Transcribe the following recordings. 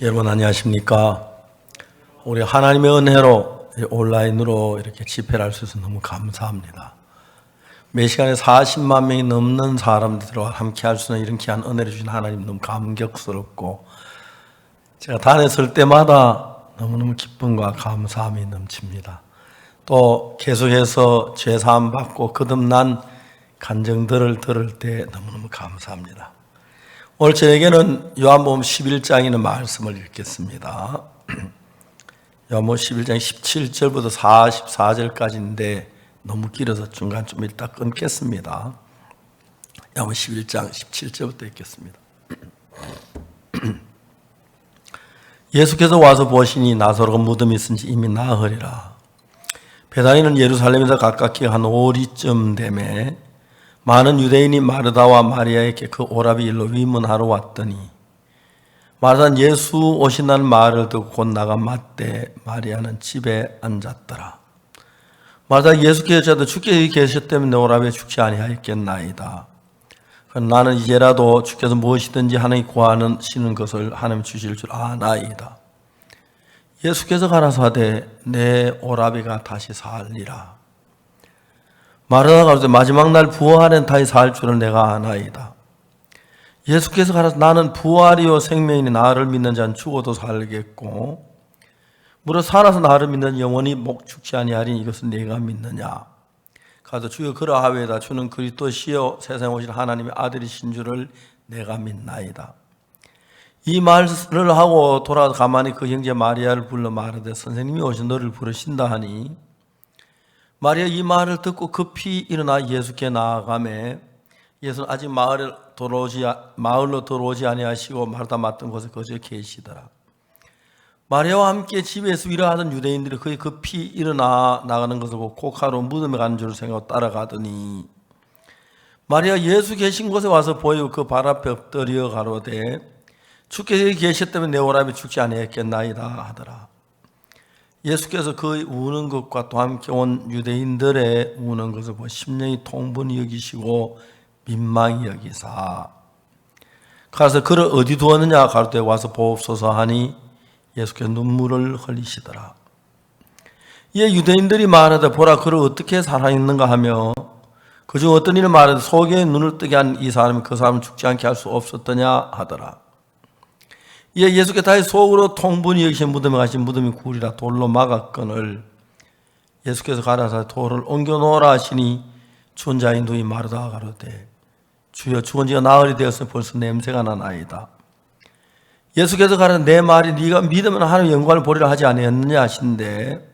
여러분 안녕하십니까? 우리 하나님의 은혜로 온라인으로 이렇게 집회를 할 수 있어서 너무 감사합니다. 매 시간에 40만 명이 넘는 사람들과 함께 할 수 있는 이런 귀한 은혜를 주신 하나님 너무 감격스럽고, 제가 다녔을 때마다 너무너무 기쁨과 감사함이 넘칩니다. 또 계속해서 죄사함 받고 거듭난 간증들을 들을 때 너무너무 감사합니다. 오늘 저에게는 요한복음 11장에 있는 말씀을 읽겠습니다. 요한복음 11장 17절부터 44절까지인데 너무 길어서 중간 좀 읽다 끊겠습니다. 요한복음 11장 17절부터 읽겠습니다. 예수께서 와서 보시니 나사로가 무덤에 있은지 이미 나으리라. 베다니는 예루살렘에서 가깝게 한 오리쯤 되매 많은 유대인이 마르다와 마리아에게 그 오라비 일로 위문하러 왔더니, 마르다는 예수 오신다는 말을 듣고 곧 나가 맞되 마리아는 집에 앉았더라. 마르다가 예수께서 주께서 계셨다면 내 오라비에 죽지 아니하였겠나이다. 나는 이제라도 주께서 무엇이든지 하나님 구하시는 것을 하나님 주실 줄 아나이다. 예수께서 가라사대 내 오라비가 다시 살리라. 마르다가 가로되 마지막 날 부활은 다시 살 줄을 내가 아나이다. 예수께서 가라사 나는 부활이요 생명이니 나를 믿는 자는 죽어도 살겠고 무릇 살아서 나를 믿는 영원히 죽지 아니하리니 이것은 내가 믿느냐. 가서 주여 그러하외다. 주는 그리스도시요 세상에 오실 하나님의 아들이신 줄을 내가 믿나이다. 이 말을 하고 돌아서 가만히 그 형제 마리아를 불러 말하되 선생님이 오신 너를 부르신다 하니, 마리아 이 말을 듣고 급히 일어나 예수께 나아가매 예수는 아직 마을로 들어오지 아니하시고 마르다 맡은 곳에 거저 계시더라. 마리아와 함께 집에서 위로하던 유대인들이 거의 급히 일어나 나가는 것을 보고 곡하러 무덤에 가는 줄 생각하고 따라가더니, 마리아 예수 계신 곳에 와서 보이고 그 발 앞에 엎드려 가로되 주께서 여기 계셨다면 내 오라비 죽지 아니했겠나이다 하더라. 예수께서 그 우는 것과 또 함께 온 유대인들의 우는 것을 보고 심령이 통분히 여기시고 민망히 여기사 가서 그를 어디 두었느냐 가로되 와서 보옵소서 하니 예수께서 눈물을 흘리시더라. 이에 유대인들이 말하되 보라 그를 어떻게 살아있는가 하며 그중 어떤 이는 말하되 속에 눈을 뜨게 한 이 사람이 그 사람을 죽지 않게 할 수 없었더냐 하더라. 이에 예수께서 다시 속으로 통분히 여기신 무덤에 가신 무덤이 굴이라 돌로 막았거늘 예수께서 가라사대 돌을 옮겨 놓으라 하시니 죽은 자인 누이 마르다가 가로되 주여 죽은 지가 나흘이 되었으니 벌써 냄새가 나나이다. 예수께서 가라사대 내 말이 네가 믿으면 하나님의 영광을 보리라 하지 아니었느냐 하신데,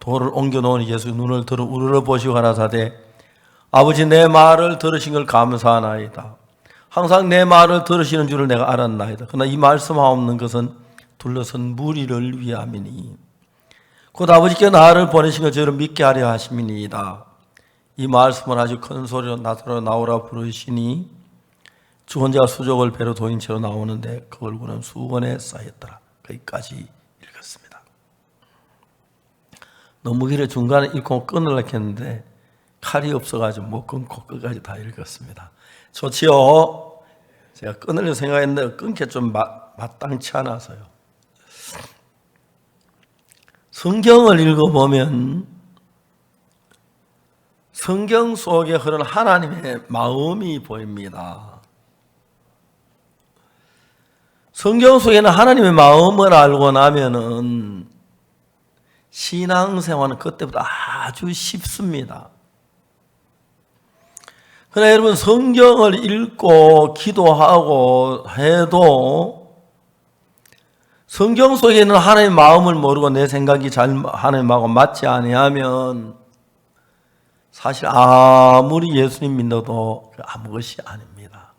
돌을 옮겨 놓으니 예수 눈을 들어 우러러 보시고 가라사대 아버지 내 말을 들으신 걸 감사하나이다. 항상 내 말을 들으시는 줄을 내가 알았나이다. 그러나 이 말씀하옵는 것은 둘러선 무리를 위함이니 곧 아버지께 나를 보내신 것 저를 믿게 하려 하심이니이다. 이 말씀을 아주 큰 소리로 나사로 나오라 부르시니 죽은 자가 수족을 배로 도인 채로 나오는데 그 얼굴은 수건에 쌓였더라. 거기까지 읽었습니다. 너무 길에 중간에 읽고 끊으려고 했는데 칼이 없어가지고 못 끊고 끝까지 다 읽었습니다. 좋지요? 제가 끊으려고 생각했는데 끊기 좀 마땅치 않아서요. 성경을 읽어보면 성경 속에 흐르는 하나님의 마음이 보입니다. 성경 속에는 하나님의 마음을 알고 나면은 신앙생활은 그때보다 아주 쉽습니다. 그러나 여러분 성경을 읽고 기도하고 해도 성경 속에 있는 하나님의 마음을 모르고 내 생각이 하나님하고 맞지 아니하면 사실 아무리 예수님 믿어도 아무것이 아닙니다.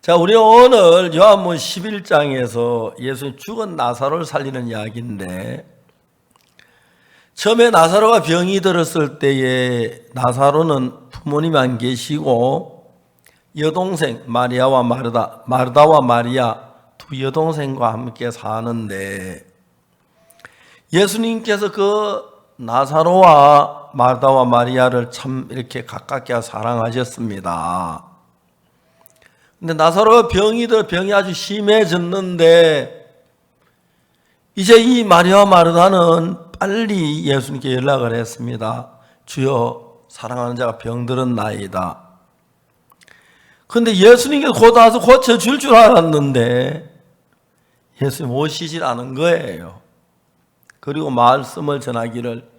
자, 우리 오늘 요한복음 11장에서 예수님 죽은 나사로를 살리는 이야기인데, 처음에 나사로가 병이 들었을 때에 나사로는 부모님이 안 계시고 여동생 마리아와 마르다와 마리아 두 여동생과 함께 사는데, 예수님께서 그 나사로와 마르다와 마리아를 참 이렇게 가깝게 사랑하셨습니다. 근데 나사로가 병이 아주 심해졌는데 이제 이 마리아와 마르다는 빨리 예수님께 연락을 했습니다. 주여, 사랑하는 자가 병들었나이다. 그런데 예수님께서 곧 와서 고쳐줄 줄 알았는데 예수님 오시질 않은 거예요. 그리고 말씀을 전하기를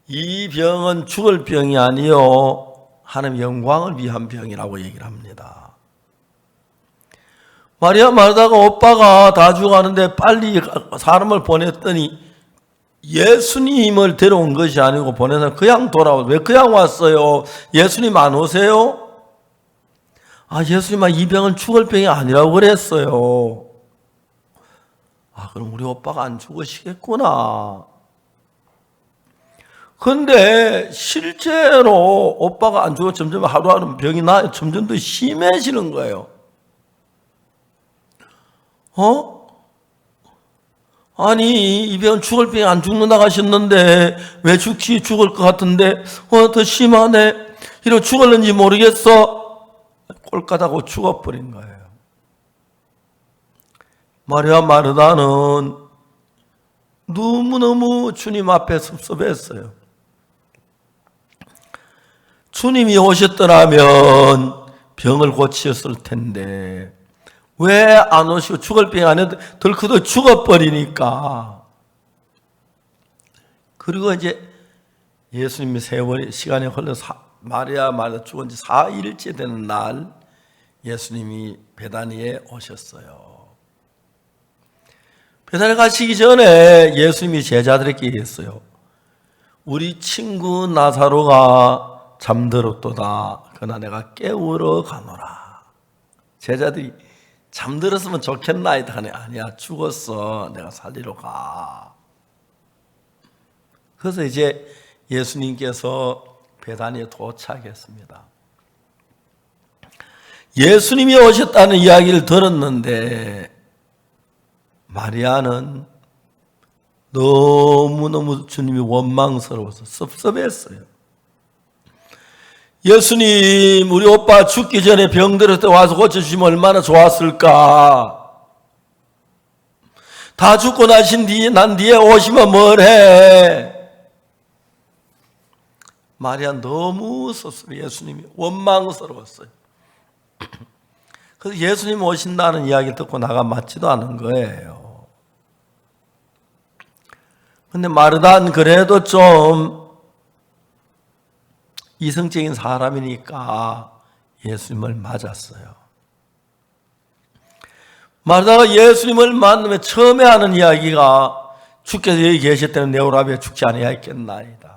이 병은 죽을 병이 아니요 하나님 영광을 위한 병이라고 얘기를 합니다. 마리아 마르다가 오빠가 다 죽어가는데 빨리 사람을 보냈더니 예수님을 데려온 것이 아니고 보내서 그냥 돌아와. 왜 그냥 왔어요? 예수님 안 오세요? 예수님아, 이 병은 죽을 병이 아니라고 그랬어요. 그럼 우리 오빠가 안 죽으시겠구나. 근데 실제로 오빠가 안 죽어 점점 하루하루 병이 나요. 점점 더 심해지는 거예요. 아니, 이 병은 죽을 병이 안 죽는다고 하셨는데 왜 죽을 것 같은데 더 심하네. 이러고 죽었는지 모르겠어. 꼴까다고 죽어버린 거예요. 마리아 마르다는 너무너무 주님 앞에 섭섭했어요. 주님이 오셨더라면 병을 고치셨을 텐데 왜 안 오시고 죽을 병이 아닌데 덜커덕 죽어버리니까. 그리고 이제 예수님이 세월이 시간이 흘러서 마리아 죽은 지 4일째 되는 날 예수님이 베다니에 오셨어요. 베다니 가시기 전에 예수님이 제자들에게 얘기했어요. 우리 친구 나사로가 잠들었도다. 그러나 내가 깨우러 가노라. 제자들이 잠들었으면 좋겠나이다 하니 아니야, 죽었어. 내가 살리러 가. 그래서 이제 예수님께서 베다니에 도착했습니다. 예수님이 오셨다는 이야기를 들었는데 마리아는 너무너무 주님이 원망스러워서 섭섭했어요. 예수님, 우리 오빠 죽기 전에 병들었을 때 와서 고쳐주시면 얼마나 좋았을까. 다 죽고 난 뒤에 오시면 뭘 해. 마리아 너무 섭섭해. 예수님이 원망스러웠어요. 그래서 예수님 오신다는 이야기 듣고 나가 맞지도 않은 거예요. 근데 마르다는 그래도 좀 이성적인 사람이니까 예수님을 맞았어요. 마르다가 예수님을 만나면 처음에 하는 이야기가 주께서 여기 계셨다는 내 오라비에 죽지 아니하였겠나이다.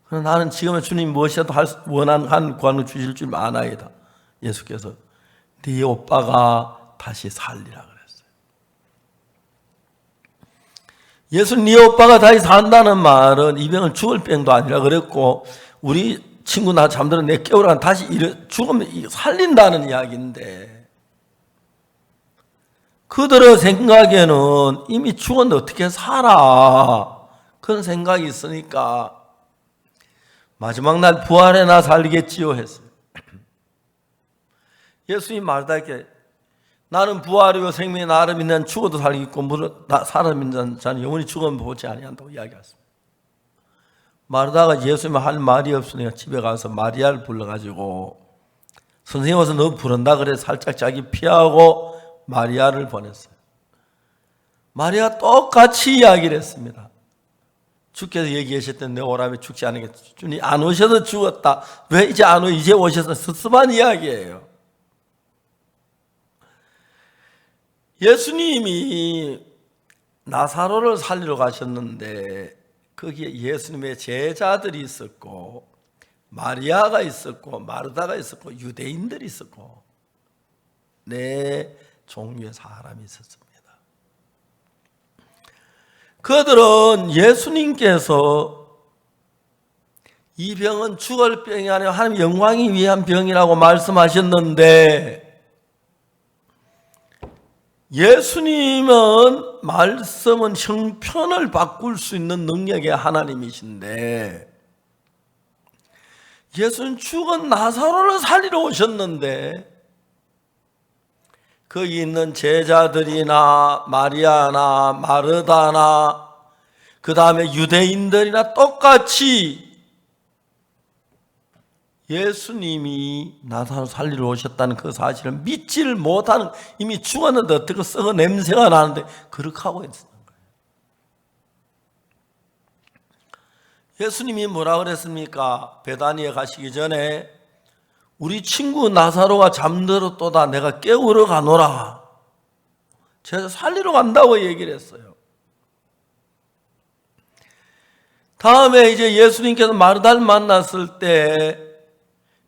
그러나 나는 지금은 주님 무엇이라도 원하는 구원을 주실 줄 아나이다. 예수께서 네 오빠가 다시 살리라 그랬어요. 예수는 네 오빠가 다시 산다는 말은 이 병은 죽을 병도 아니라 그랬고 우리 친구 나 잠들어 내 깨우라 다시 죽으면 살린다는 이야기인데 그들의 생각에는 이미 죽었는데 어떻게 살아. 그런 생각이 있으니까 마지막 날 부활해 나 살리겠지요 했어요. 예수님 마르다에게 나는 부활이고 생명이 나를 믿는 죽어도 살리겠고 살아 믿는 자는 영원히 죽으면 보지 아니한다고 이야기했습니다. 마르다가 예수님 할 말이 없으니까 집에 가서 마리아를 불러가지고 선생님 와서 너 부른다 그래 살짝 자기 피하고 마리아를 보냈어요. 마리아가 똑같이 이야기를 했습니다. 주께서 얘기하셨던 내 오라면 죽지 않겠지. 주님 안 오셔도 죽었다. 왜 이제 안 오? 이제 오셔서 섭섭한 이야기예요. 예수님이 나사로를 살리러 가셨는데 거기에 예수님의 제자들이 있었고 마리아가 있었고 마르다가 있었고 유대인들이 있었고 네 종류의 사람이 있었습니다. 그들은 예수님께서 이 병은 죽을 병이 아니라 하나님 영광이 위한 병이라고 말씀하셨는데 예수님은 말씀은 형편을 바꿀 수 있는 능력의 하나님이신데 예수는 죽은 나사로를 살리러 오셨는데 거기 있는 제자들이나 마리아나 마르다나 그 다음에 유대인들이나 똑같이 예수님이 나사로 살리러 오셨다는 그 사실을 믿지를 못하는, 이미 죽었는데 어떻게 썩어 냄새가 나는데 그렇게 하고 있는 거예요. 예수님이 뭐라 그랬습니까? 베다니에 가시기 전에 우리 친구 나사로가 잠들었도다, 내가 깨우러 가노라. 제가 살리러 간다고 얘기를 했어요. 다음에 이제 예수님께서 마르다를 만났을 때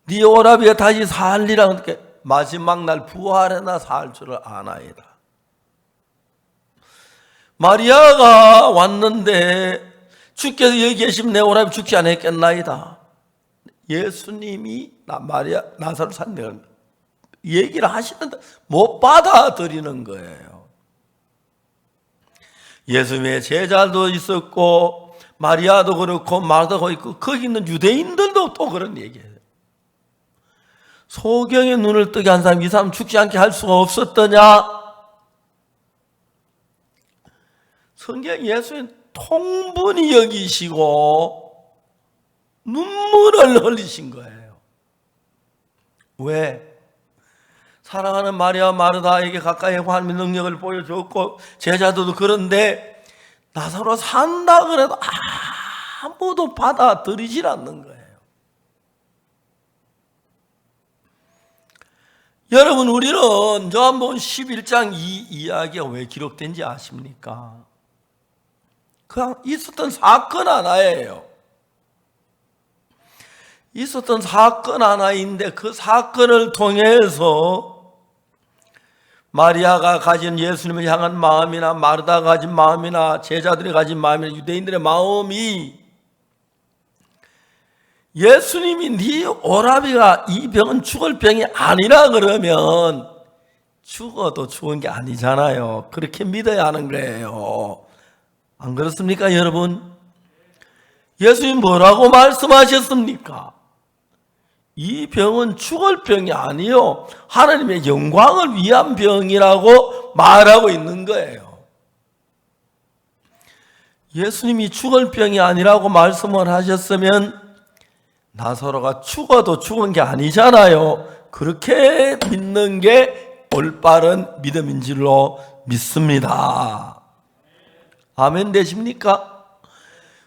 네 오라비가 다시 살리라, 그렇게 마지막 날 부활해나 살 줄을 아나이다. 마리아가 왔는데 주께서 여기 계시면 내 오라비 죽지 않았겠나이다. 예수님이 나사로 살리라 얘기를 하시는데 못 받아들이는 거예요. 예수님의 제자도 있었고 마리아도 그렇고 마르다가 있고 거기 있는 유대인들도 또 그런 얘기예요. 소경의 눈을 뜨게 한 사람, 이 사람 죽지 않게 할 수가 없었더냐? 성경 예수님 통분히 여기시고 눈물을 흘리신 거예요. 왜? 사랑하는 마리아 마르다에게 가까이 하나님의 능력을 보여줬고 제자들도 그런데 나사로 산다 그래도 아무도 받아들이질 않는 거예요. 여러분, 우리는 요한복음 11장 이 이야기가 왜 기록된지 아십니까? 그냥 있었던 사건 하나예요. 있었던 사건 하나인데 그 사건을 통해서 마리아가 가진 예수님을 향한 마음이나 마르다가 가진 마음이나 제자들이 가진 마음이나 유대인들의 마음이, 예수님이 네 오라비가 이 병은 죽을 병이 아니라 그러면 죽어도 죽은 게 아니잖아요. 그렇게 믿어야 하는 거예요. 안 그렇습니까, 여러분? 예수님 뭐라고 말씀하셨습니까? 이 병은 죽을 병이 아니요, 하나님의 영광을 위한 병이라고 말하고 있는 거예요. 예수님이 죽을 병이 아니라고 말씀을 하셨으면 나사로가 죽어도 죽은 게 아니잖아요. 그렇게 믿는 게 올바른 믿음인 줄로 믿습니다. 아멘 되십니까?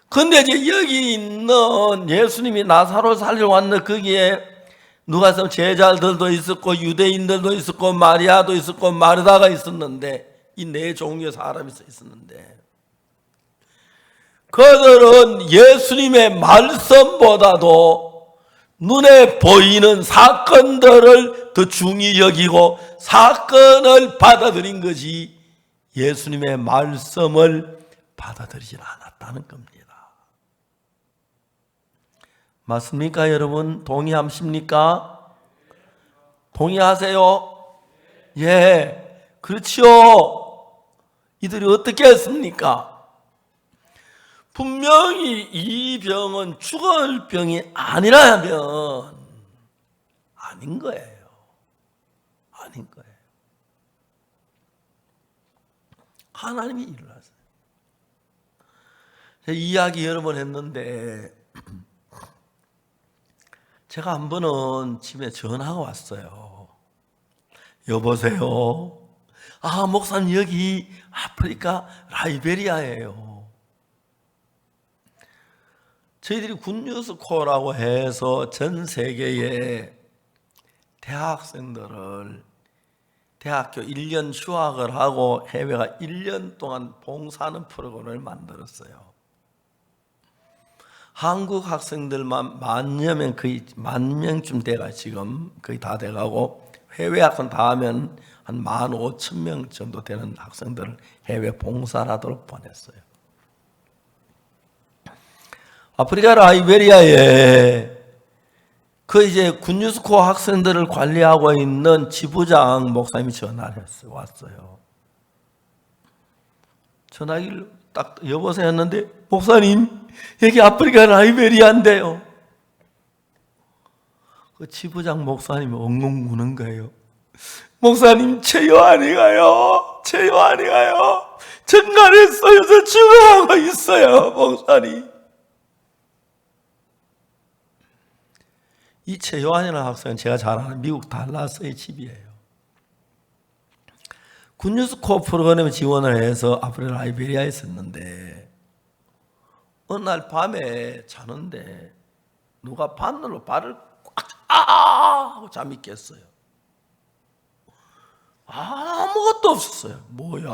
근데 이제 여기 있는 예수님이 나사로를 살리러 왔는 거기에 누가 있으면 제자들도 있었고 유대인들도 있었고 마리아도 있었고 마르다가 있었는데, 이 네 종류의 사람이 있었는데 그들은 예수님의 말씀보다도 눈에 보이는 사건들을 더 중히 여기고 사건을 받아들인 것이 예수님의 말씀을 받아들이지 않았다는 겁니다. 맞습니까, 여러분? 동의하십니까? 동의하세요? 예, 그렇지요. 이들이 어떻게 했습니까? 분명히 이 병은 죽을 병이 아니라면 아닌 거예요. 아닌 거예요. 하나님이 일을 하세요. 제가 이야기 여러 번 했는데 제가 한 번은 집에 전화가 왔어요. 여보세요. 아, 목사님 여기 아프리카 라이베리아예요. 저희들이 굿뉴스코라고 해서 전 세계의 대학생들을 대학교 1년 휴학을 하고 해외가 1년 동안 봉사하는 프로그램을 만들었어요. 한국 학생들만 10,000명, 거의 10,000명쯤 돼가 지금 거의 다 돼가고, 해외 학생 다 하면 한 15,000명 정도 되는 학생들을 해외 봉사를 하도록 보냈어요. 아프리카 라이베리아에 그 이제 굿뉴스코 학생들을 관리하고 있는 지부장 목사님이 전화를 했어요. 왔어요. 전화기를 딱 여보세요 했는데, 목사님 여기 아프리카 라이베리아인데요. 그 지부장 목사님이 엉엉 우는 거예요. 목사님, 제 요한이가요. 제 요한이가요. 정갈에 쏘여서 죽어가고 있어요, 목사님. 이 제 요한이라는 학생은 제가 잘 아는 미국 달라스의 집이에요. 굿뉴스코 프로그램에 지원을 해서 아프리카 라이베리아에 있었는데 어느 날 밤에 자는데 누가 바늘로 발을 꽉 하고 잠이 깼어요. 아무것도 없었어요. 뭐야?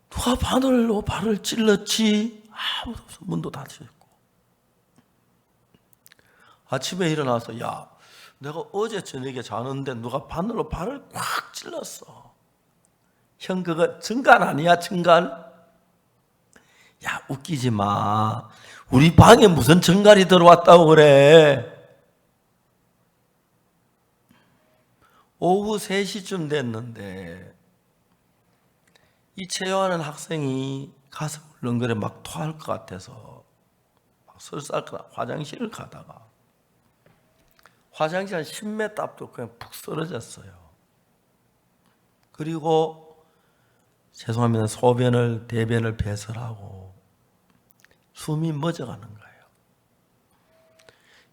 누가 바늘로 발을 찔렀지? 아무도 없어. 문도 닫혀있고. 아침에 일어나서 야, 내가 어제 저녁에 자는데 누가 바늘로 발을 꽉 찔렀어. 형, 그거 증간 아니야, 증간? 야, 웃기지 마. 우리 방에 무슨 증간이 들어왔다고 그래. 오후 3시쯤 됐는데 이 최요하는 학생이 가서 울렁거려 막 토할 것 같아서 막 설사할까 화장실을 가다가 화장실 한 10m 앞도 그냥 푹 쓰러졌어요. 그리고 죄송합니다. 소변을 대변을 배설하고 숨이 멎어가는 거예요.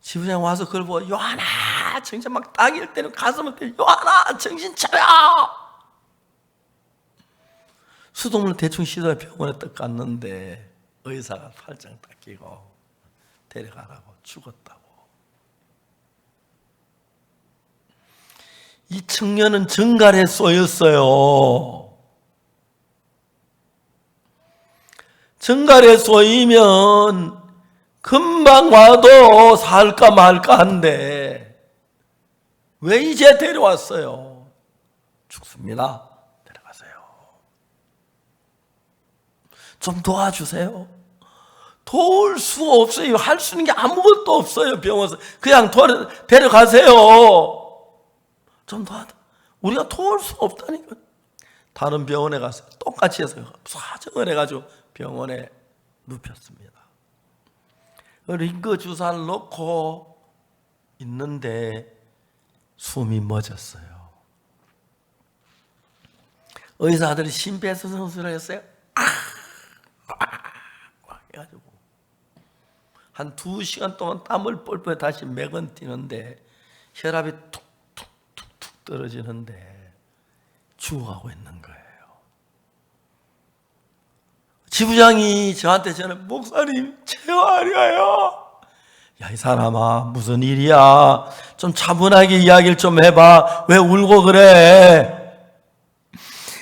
지부장 와서 그걸 보고 요한아 정신 막 딱일 때는 가슴을 때려 요한아 정신 차려. 수돗물 대충 씻어 병원에 딱 갔는데 의사가 팔짱 딱 끼고 데려가라고 죽었다고. 이 청년은 정갈에 쏘였어요. 정갈에 쏘이면 금방 와도 살까 말까 한데 왜 이제 데려왔어요? 죽습니다. 데려가세요. 좀 도와주세요. 도울 수 없어요. 할 수 있는 게 아무것도 없어요. 병원에서 그냥 데려가세요. 좀 도와줘. 우리가 도울 수 없다니까. 다른 병원에 가서 똑같이 해서 사정을 해가지고 병원에 눕혔습니다. 링거 주사를 놓고 있는데 숨이 멎었어요. 의사들이 심폐소생술을 했어요. 해가지고 한 2시간 동안 땀을 뻘뻘 다시 맥은 뛰는데 혈압이 툭툭툭툭 떨어지는데 죽어가고 있는 거예요. 지부장이 저한테 저는 목사님 제발이에요. 야, 이 사람아 무슨 일이야? 좀 차분하게 이야기를 좀 해봐. 왜 울고 그래?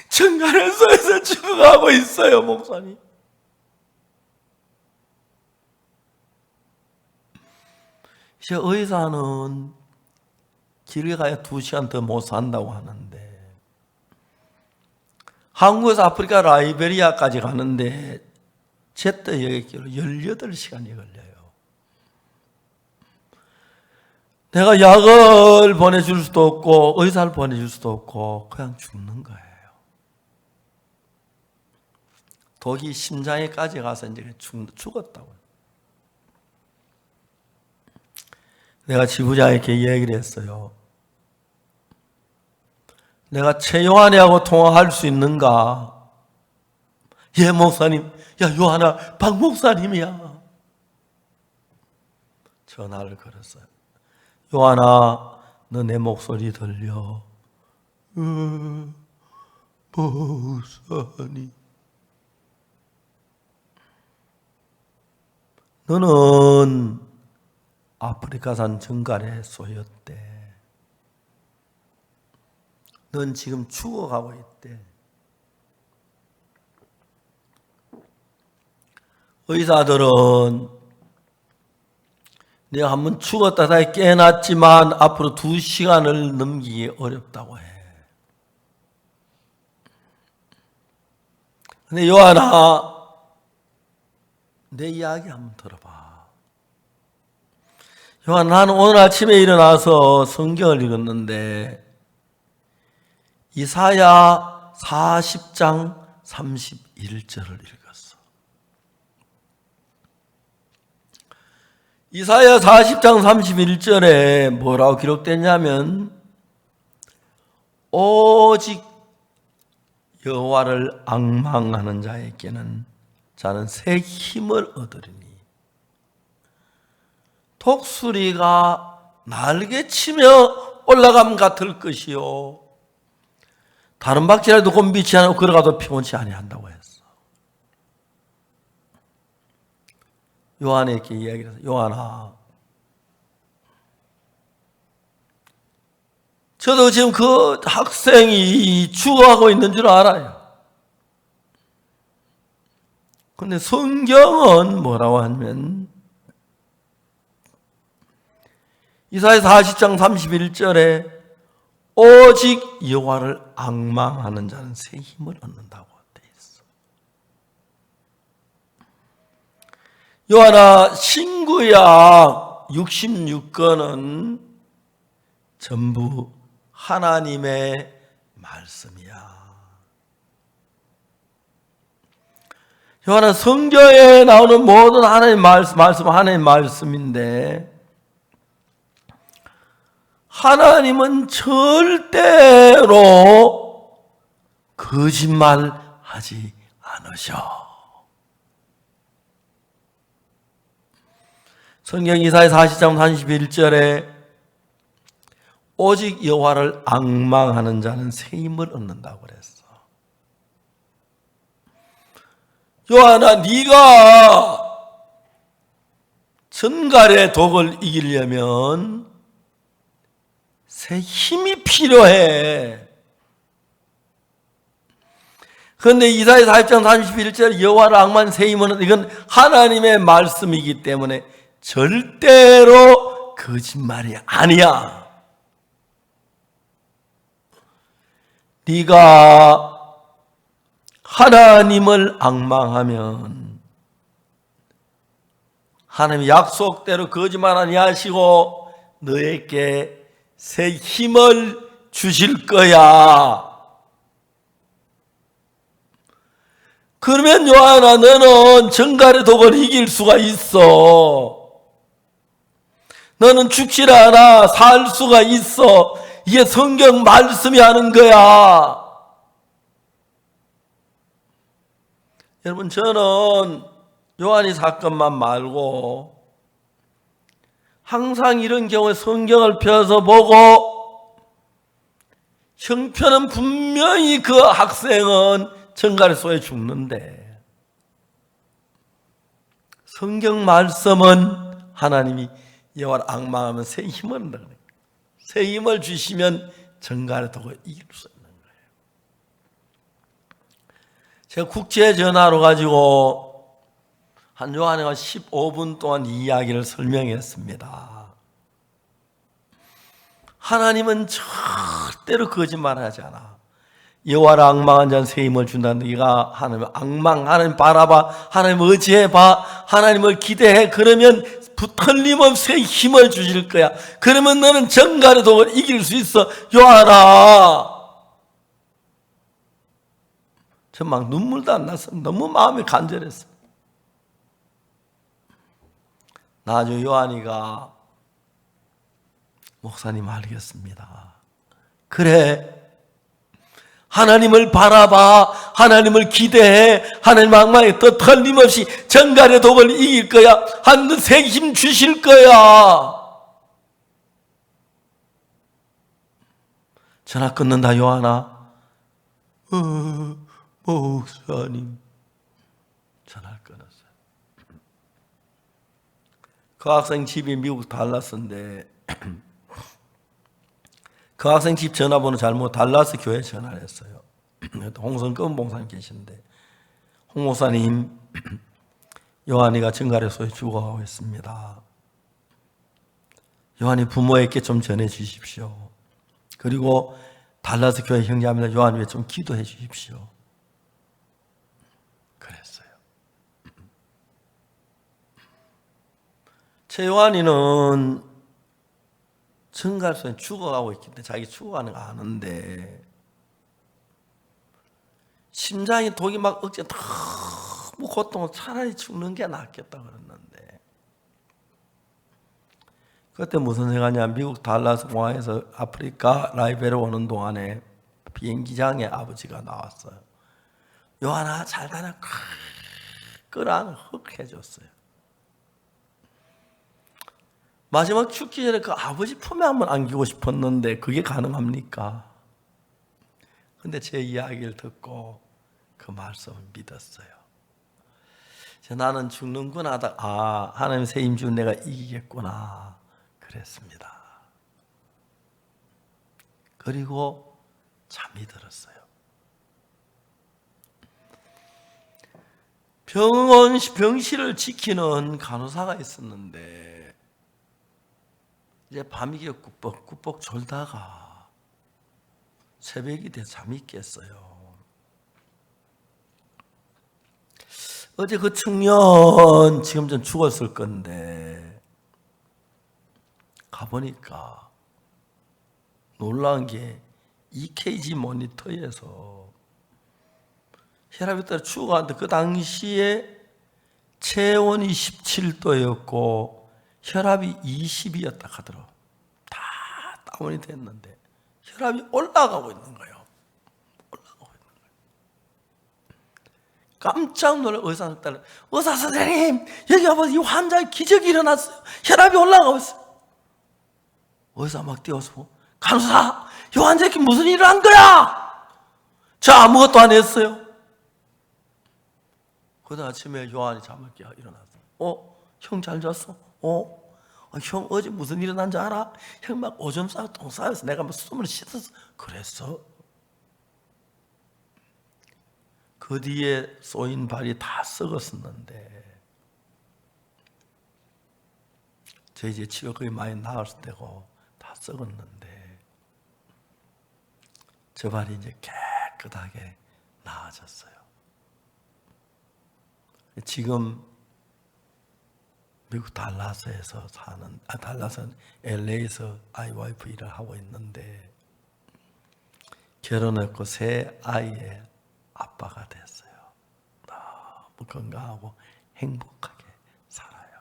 정갈에서 죽어가고 있어요, 목사님. 이제 의사는 길에 가야 2시간 더 못 산다고 하는데 한국에서 아프리카 라이베리아까지 가는데 제트 여객기로 18시간이 걸려요. 내가 약을 보내줄 수도 없고 의사를 보내줄 수도 없고 그냥 죽는 거예요. 독이 심장에까지 가서 이제 죽었다고요. 내가 지부장에게 얘기를 했어요. 내가 최요한이하고 통화할 수 있는가? 예, 목사님. 야, 요한아, 박 목사님이야. 전화를 걸었어요. 요한아, 너 내 목소리 들려? 목사님. 너는 아프리카산 정갈에 쏘였대. 넌 지금 죽어가고 있대. 의사들은 내가 한번 죽었다 다시 깨어났지만 앞으로 2시간을 넘기기 어렵다고 해. 근데 요한아, 내 이야기 한번 들어봐. 요한, 나는 오늘 아침에 일어나서 성경을 읽었는데 이사야 40장 31절을 읽었어. 이사야 40장 31절에 뭐라고 기록됐냐면 오직 여호와를 앙망하는 자에게는 자는 새 힘을 얻으리니 독수리가 날개치며 올라감 같을 것이요 다른 박질라도 곤비치 않고 걸어가도 피곤치 아니한다고 했어. 요한에게 이야기를 해서 요한아, 저도 지금 그 학생이 죽어가고 있는 줄 알아요. 근데 성경은 뭐라고 하면 이사야 40장 31절에 오직 여호와를 앙망하는 자는 새 힘을 얻는다고 돼 있어. 요한아, 신구약 66권은 전부 하나님의 말씀이야. 요한아, 성경에 나오는 모든 하나님의 말씀 하나님의 말씀인데 하나님은 절대로 거짓말하지 않으셔. 성경 이사야 40장 31절에 오직 여호와를 앙망하는 자는 새 힘을 얻는다고 그랬어. 요한아, 네가 전갈의 독을 이기려면 새 힘이 필요해. 그런데 이사야 40장 31절 여호와를 앙망하는 새 힘은 이건 하나님의 말씀이기 때문에 절대로 거짓말이 아니야. 네가 하나님을 앙망하면 하나님 약속대로 거짓말 아니하시고 너에게 새 힘을 주실 거야. 그러면 요한아, 너는 전갈의 독을 이길 수가 있어. 너는 죽질 않아. 살 수가 있어. 이게 성경 말씀이 하는 거야. 여러분, 저는 요한이 사건만 말고 항상 이런 경우에 성경을 펴서 보고 형편은 분명히 그 학생은 전갈의 소에 죽는데 성경 말씀은 하나님이 여호와를 앙망하면 새 힘을 얻는다. 새 힘을 주시면 전갈의 독을 이길 수 있는 거예요. 제가 국제 전화로 가지고 한 요한이가 15분 동안 이 이야기를 설명했습니다. 하나님은 절대로 거짓말하지 않아. 여호와를 앙망한 자는 새 힘을 준다는 네가 하나님을 앙망, 하나님 바라봐, 하나님 의지해봐, 하나님을 기대해. 그러면 틀림없이 새 힘을 주실 거야. 그러면 너는 전갈의 독을 이길 수 있어. 요한아, 저 막 눈물도 안 났어. 너무 마음이 간절했어. 나중에 요한이가 목사님 알겠습니다. 그래, 하나님을 바라봐, 하나님을 기대해, 하나님 앙망에 또 틀림없이 전갈의 독을 이길 거야. 하나님 새 힘 주실 거야. 전화 끊는다. 요한아, 목사님, 전화를 끊었어요. 그 학생 집이 미국 달라스인데 그 학생 집 전화번호 잘못 달라스 교회에 전화를 했어요. 홍성근 목사님 계신데, 홍 목사님, 요한이가 전갈의 소에 죽어가고 있습니다. 요한이 부모에게 좀 전해 주십시오. 그리고 달라스 교회 형제합니다. 요한이 좀 기도해 주십시오. 그랬어요. 제 요한이는 전갈소에 죽어가고 있기 때문에 자기 죽어가는 거 아는데 심장이 독이 막 억제 너무 고통을 차라리 죽는 게 낫겠다 그랬는데 그때 무슨 생각이냐, 미국 달라스 공항에서 아프리카 라이베리아 오는 동안에 비행기장에 아버지가 나왔어요. 요한아 잘 다녀. 끌어안고 흑 해줬어요. 마지막 죽기 전에 그 아버지 품에 한번 안기고 싶었는데 그게 가능합니까? 근데 제 이야기를 듣고 그 말씀을 믿었어요. 나는 죽는구나 하다가 하나님 새 임준 내가 이기겠구나 그랬습니다. 그리고 잠이 들었어요. 병실을 지키는 간호사가 있었는데 이제 밤이 꾸벅꾸벅 졸다가 새벽이 돼 잠이 깼어요. 어제 그 청년 지금 전 죽었을 건데 가보니까 놀라운 게 EKG 모니터에서 혈압이 따라 죽어가는데 그 당시에 체온이 17도였고 혈압이 20이었다 하더라고. 다 다운이 됐는데 혈압이 올라가고 있는 거예요. 올라가고 있는 거예요. 깜짝 놀라 의사 선생님 여기 와보세요. 이 환자의 기적이 일어났어요. 혈압이 올라가고 있어요. 의사 막 뛰어서 간호사 이 환자에게 무슨 일을 한 거야? 저 아무것도 안 했어요. 그 아침에 요한이 잠을 깨어 일어났어. 형 잘 잤어? 형 어제 무슨 일 일어난 줄 알아? 형 막 오줌 싸고 똥 싸서 내가 막 숨을 씻었어. 그랬어? 그 뒤에 쏘인 발이 다 썩었었는데 저 이제 치료 거의 많이 나았을 때고 다 썩었는데 저 발이 이제 깨끗하게 나아졌어요. 지금 미국 달라스에서 달라스는 LA에서 아이 와이프 일을 하고 있는데 결혼했고 새 아이의 아빠가 됐어요. 너무 건강하고 행복하게 살아요.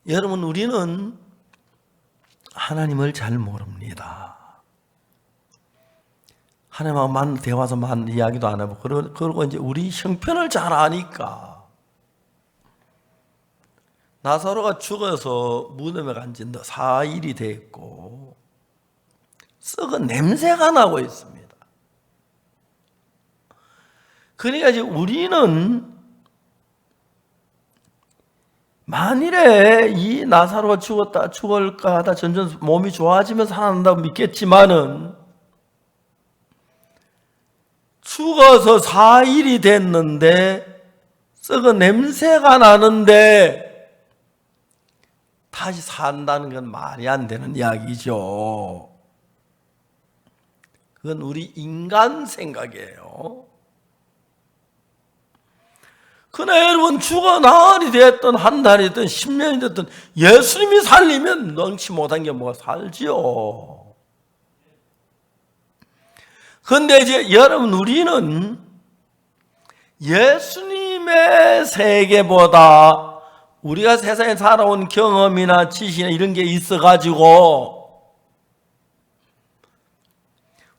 여러분, 우리는 하나님을 잘 모릅니다. 하나님하고 대화에서 이야기도 안 해보고 그리고 이제 우리 형편을 잘 아니까 나사로가 죽어서 무덤에 간 지 4일이 됐고 썩은 냄새가 나고 있습니다. 그러니까 이제 우리는 만일에 이 나사로가 죽을까 하다 점점 몸이 좋아지면서 살아난다고 믿겠지만은 죽어서 4일이 됐는데 썩은 냄새가 나는데 다시 산다는 건 말이 안 되는 이야기죠. 그건 우리 인간 생각이에요. 그러나 여러분 죽어 나흘이 됐든 한 달이 됐든 10년이 됐든 예수님이 살리면 능치 못한 게 뭐가 살지요. 그런데 이제 여러분 우리는 예수님의 세계보다 우리가 세상에 살아온 경험이나 지식이나 이런 게 있어가지고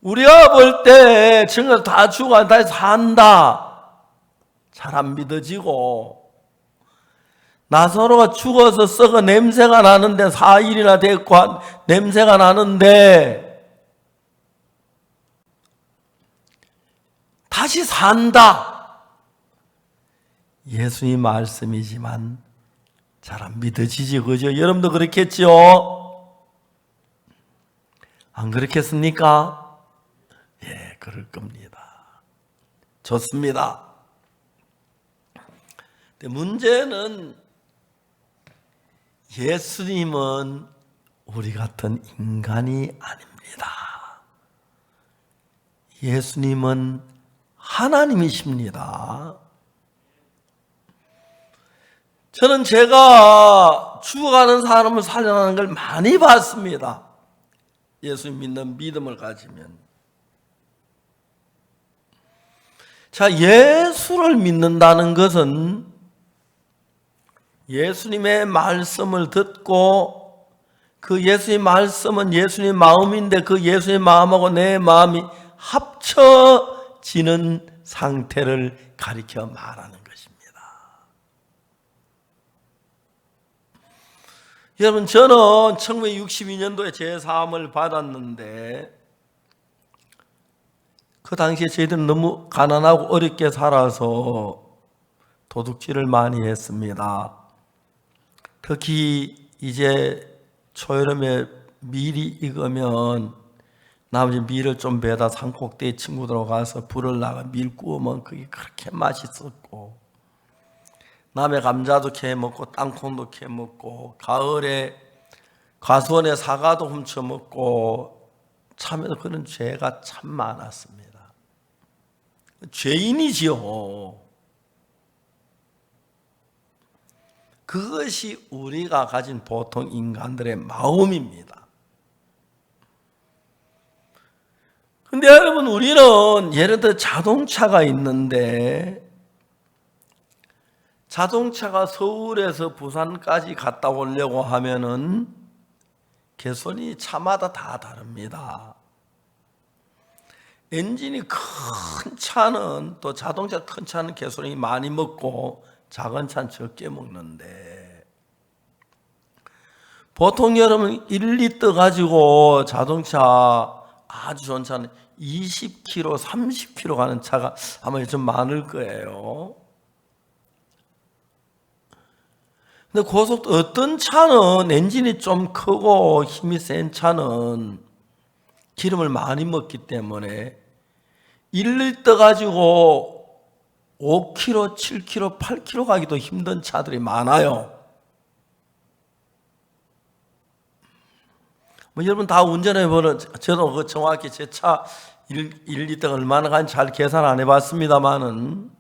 우리가 볼 때 친구가 다 죽어 다시 산다 잘 안 믿어지고 나사로가 죽어서 썩어 냄새가 나는데 4일이나 됐고 냄새가 나는데 다시 산다. 예수님 말씀이지만 잘 안 믿어지지, 그죠? 여러분도 그렇겠죠? 안 그렇겠습니까? 예, 그럴 겁니다. 좋습니다. 근데 문제는 예수님은 우리 같은 인간이 아닙니다. 예수님은 하나님이십니다. 저는 제가 죽어가는 사람을 살려내는 걸 많이 봤습니다. 예수 믿는 믿음을 가지면. 자, 예수를 믿는다는 것은 예수님의 말씀을 듣고 그 예수님의 말씀은 예수님의 마음인데 그 예수님의 마음하고 내 마음이 합쳐지는 상태를 가리켜 말하는 것입니다. 여러분, 저는 1962년도에 제3을 받았는데 그 당시에 저희들은 너무 가난하고 어렵게 살아서 도둑질을 많이 했습니다. 특히 이제 초여름에 밀이 익으면 나머지 밀을 좀 베다 산꼭대기 친구들하고 가서 불을 나가 밀 구우면 그게 그렇게 맛있었고, 남해 감자도 캐 먹고 땅콩도 캐 먹고, 가을에 과수원에 사과도 훔쳐 먹고, 참 그런 죄가 참 많았습니다. 죄인이지요. 그것이 우리가 가진 보통 인간들의 마음입니다. 근데 여러분, 우리는 예를 들어 자동차가 있는데 자동차가 서울에서 부산까지 갔다 오려고 하면은 개선이 차마다 다 다릅니다. 엔진이 큰 차는, 또 자동차 큰 차는 개선이 많이 먹고 작은 차는 적게 먹는데, 보통 여러분 1리터 가지고 자동차 아주 좋은 차는 20km, 30km 가는 차가 아마 좀 많을 거예요. 근데 고속도 어떤 차는 엔진이 좀 크고 힘이 센 차는 기름을 많이 먹기 때문에 1리터 가지고 5km, 7km, 8km 가기도 힘든 차들이 많아요. 뭐 여러분 다 운전해보는, 저도 그 정확히 제 차 1리터가 얼마나 가는지 잘 계산 안 해봤습니다만은,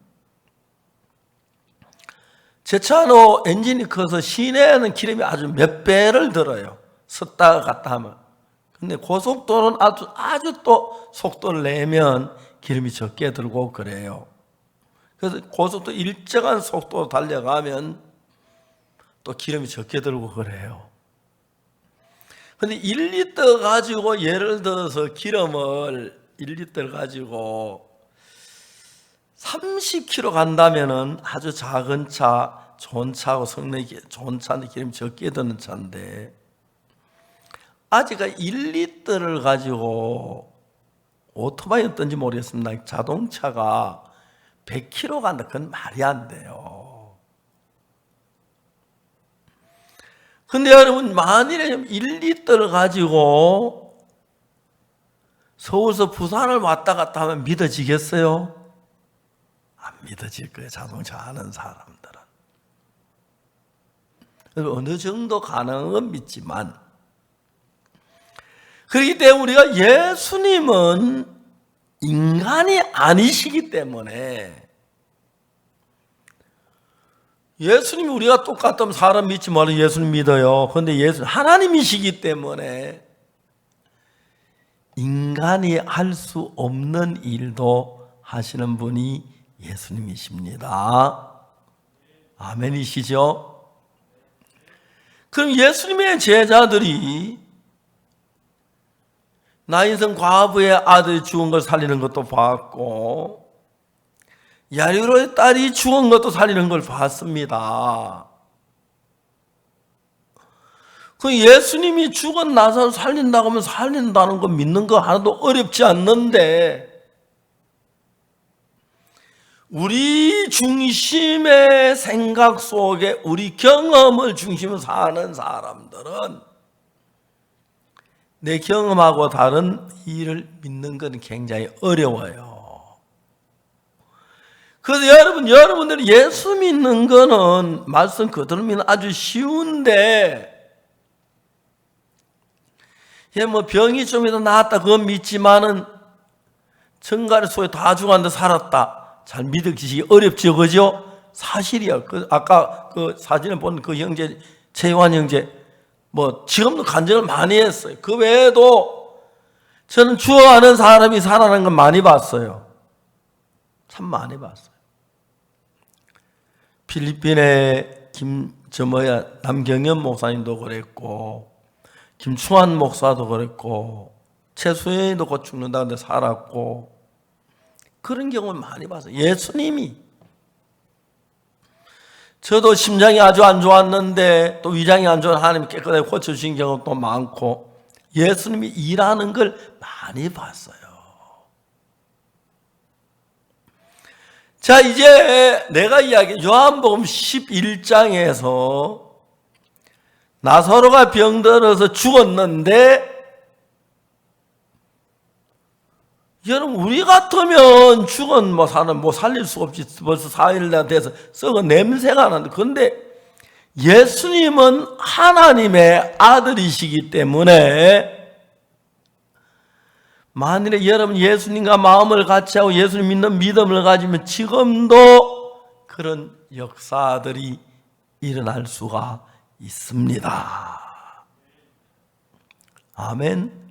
제 차는 엔진이 커서 시내에는 기름이 아주 몇 배를 들어요. 섰다가 갔다 하면. 근데 고속도로는 아주 또 속도를 내면 기름이 적게 들고 그래요. 그래서 고속도로 일정한 속도로 달려가면 또 기름이 적게 들고 그래요. 근데 1리터 가지고 예를 들어서 기름을 1리터를 가지고 30km 간다면은 아주 작은 차, 좋은 차하고 성능이 좋은 차인데 기름이 적게 드는 차인데, 아직까 1리터를 가지고 오토바이 어떤지 모르겠습니다. 자동차가 100km 간다. 그건 말이 안 돼요. 근데 여러분, 만일에 1리터를 가지고 서울에서 부산을 왔다 갔다 하면 믿어지겠어요? 안 믿어질 거예요. 자동차 아는 사람들은. 어느 정도 가능은 믿지만, 그렇기 때문에 우리가 예수님은 인간이 아니시기 때문에, 예수님이 우리가 똑같다면 사람 믿지 말고 예수님 믿어요. 그런데 예수님 하나님이시기 때문에 인간이 할 수 없는 일도 하시는 분이 예수님이십니다. 아멘이시죠? 그럼 예수님의 제자들이 나인성 과부의 아들이 죽은 걸 살리는 것도 봤고, 야이로의 딸이 죽은 것도 살리는 걸 봤습니다. 그 예수님이 죽은 나사로 살린다고 하면 살린다는 거 믿는 거 하나도 어렵지 않는데, 우리 중심의 생각 속에 우리 경험을 중심으로 사는 사람들은 내 경험하고 다른 일을 믿는 건 굉장히 어려워요. 그래서 여러분들이 예수 믿는 거는 말씀 그대로 믿는 아주 쉬운데, 뭐 병이 좀 이더 나았다 그건 믿지만은 정갈의 속에 다 죽었는데 살았다, 잘 믿으시기 어렵죠, 그죠? 사실이야. 아까 그 사진을 본 그 형제, 최요한 형제, 뭐 지금도 간증을 많이 했어요. 그 외에도 저는 죽어가는 사람이 살아나는 건 많이 봤어요. 참 많이 봤어요. 필리핀의 남경현 목사님도 그랬고, 김충환 목사도 그랬고, 최수연이도 곧 죽는다는데 살았고, 그런 경우를 많이 봤어요. 예수님이. 저도 심장이 아주 안 좋았는데 또 위장이 안 좋은 하나님이 깨끗하게 고쳐주신 경우도 많고, 예수님이 일하는 걸 많이 봤어요. 자, 이제 내가 요한복음 11장에서 나사로가 병들어서 죽었는데, 여러분, 우리 같으면 죽은 사는 살릴 수 없이 벌써 4일 돼서 썩어 냄새가 나는데, 그런데 예수님은 하나님의 아들이시기 때문에, 만일에 여러분 예수님과 마음을 같이 하고 예수님 믿는 믿음을 가지면 지금도 그런 역사들이 일어날 수가 있습니다. 아멘.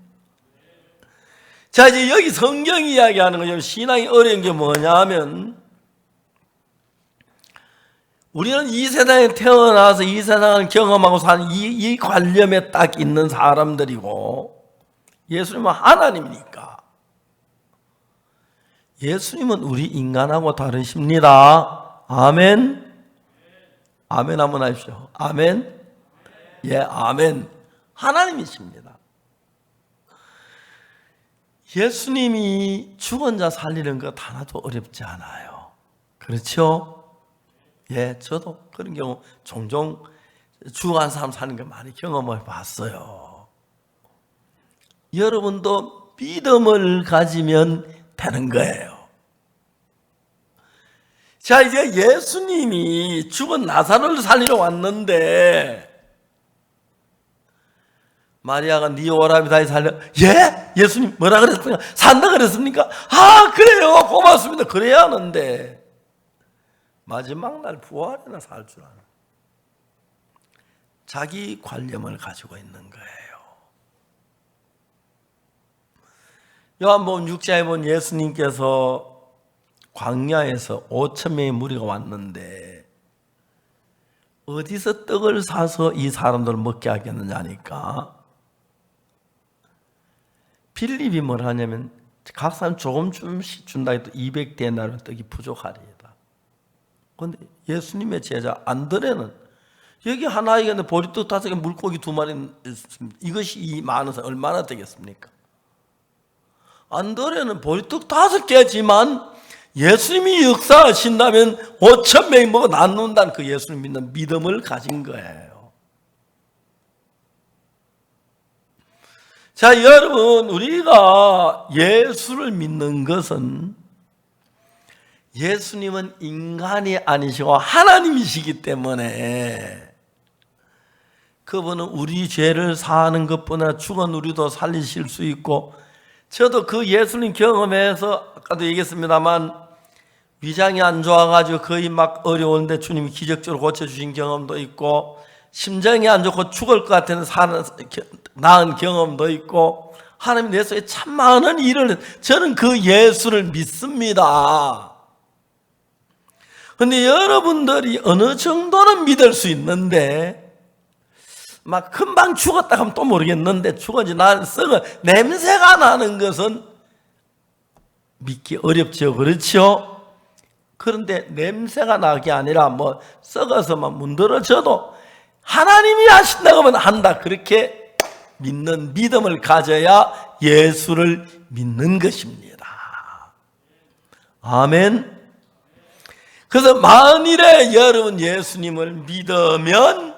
자, 이제 여기 성경이 이야기하는 거죠. 신앙이 어려운 게 뭐냐면, 우리는 이 세상에 태어나서 이 세상을 경험하고 사는 이 관념에 딱 있는 사람들이고, 예수님은 하나님이니까. 예수님은 우리 인간하고 다르십니다. 아멘. 아멘 한번 하십시오. 아멘. 예, 아멘. 하나님이십니다. 예수님이 죽은 자 살리는 것 하나도 어렵지 않아요. 그렇죠? 예, 저도 그런 경우 종종 죽은 사람 사는 걸 많이 경험해 봤어요. 여러분도 믿음을 가지면 되는 거예요. 자, 이제 예수님이 죽은 나사로를 살리러 왔는데, 마리아가 네 오라비 다시 살려. 예? 예수님 뭐라 그랬습니까? 산다 그랬습니까? 아, 그래요, 고맙습니다. 그래야 하는데 마지막 날 부활이나 살 줄 아는 자기 관념을 가지고 있는 거예요. 요한복음 6장에 본 예수님께서 광야에서 5,000명의 무리가 왔는데 어디서 떡을 사서 이 사람들을 먹게 하겠느냐니까, 빌립이 뭘 하냐면 각 사람 조금씩 준다 해도 200데나리온 떡이 부족하리이다. 그런데 예수님의 제자 안드레는 여기 하나 얘기하는데 보리떡 5개, 물고기 2마리 있습니다. 이것이 이 많은 사람 얼마나 되겠습니까? 안드레는 보리떡 5개지만 예수님이 역사하신다면 5,000명이 먹어 나눈다는 그 예수님 믿는 믿음을 가진 거예요. 자, 여러분, 우리가 예수를 믿는 것은 예수님은 인간이 아니시고 하나님이시기 때문에 그분은 우리 죄를 사하는 것뿐 아니라 죽은 우리도 살리실 수 있고, 저도 그 예수님 경험해서 아까도 얘기했습니다만 위장이 안 좋아가지고 거의 막 어려운데 주님이 기적적으로 고쳐주신 경험도 있고, 심장이 안 좋고 죽을 것 같은 나은 경험도 있고, 하나님 내 속에 참 많은 일을, 저는 그 예수를 믿습니다. 그런데 여러분들이 어느 정도는 믿을 수 있는데, 막 금방 죽었다 하면 또 모르겠는데 죽었지 나는 썩어 냄새가 나는 것은 믿기 어렵죠. 그렇죠? 그런데 냄새가 나게 아니라 썩어서만 문드러져도 하나님이 하신다고 하면 한다, 그렇게 믿는 믿음을 가져야 예수를 믿는 것입니다. 아멘. 그래서 만일에 여러분 예수님을 믿으면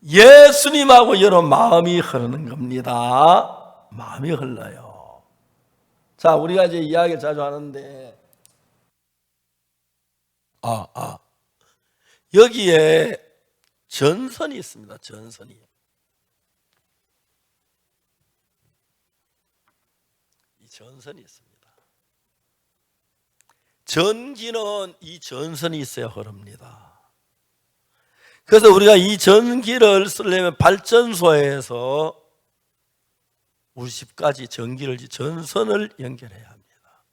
예수님하고 여러분 마음이 흐르는 겁니다. 마음이 흘러요. 자, 우리가 이제 이야기를 자주 하는데, 여기에 전선이 있습니다. 전선이. 이 전선이 있습니다. 전기는 이 전선이 있어야 흐릅니다. 그래서 우리가 이 전기를 쓰려면 발전소에서 우리 집까지 전선을 연결해야 합니다.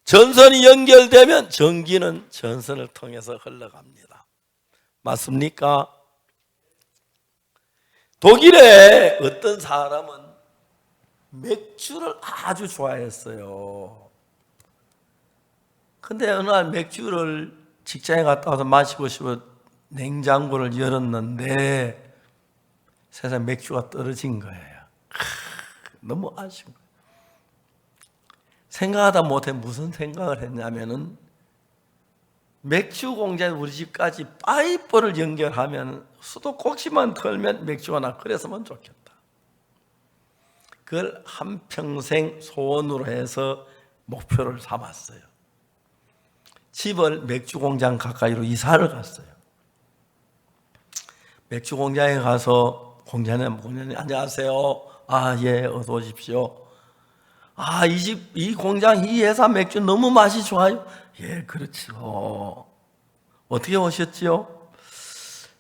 전선이 연결되면 전기는 전선을 통해서 흘러갑니다. 맞습니까? 독일에 어떤 사람은 맥주를 아주 좋아했어요. 근데 어느 날 맥주를 직장에 갔다 와서 마시고 싶어 냉장고를 열었는데 세상에 맥주가 떨어진 거예요. 너무 아쉬운 거예요. 생각하다 못해 무슨 생각을 했냐면은 맥주 공장에 우리 집까지 파이프를 연결하면 수도꼭지만 털면 맥주가 나. 그랬으면 좋겠다. 그걸 한평생 소원으로 해서 목표를 삼았어요. 집을 맥주 공장 가까이로 이사를 갔어요. 맥주 공장에 가서 공장에 안녕하세요. 아, 예, 어서 오십시오. 아, 이 공장, 이 회사 맥주 너무 맛이 좋아요. 예, 그렇죠. 어떻게 오셨지요?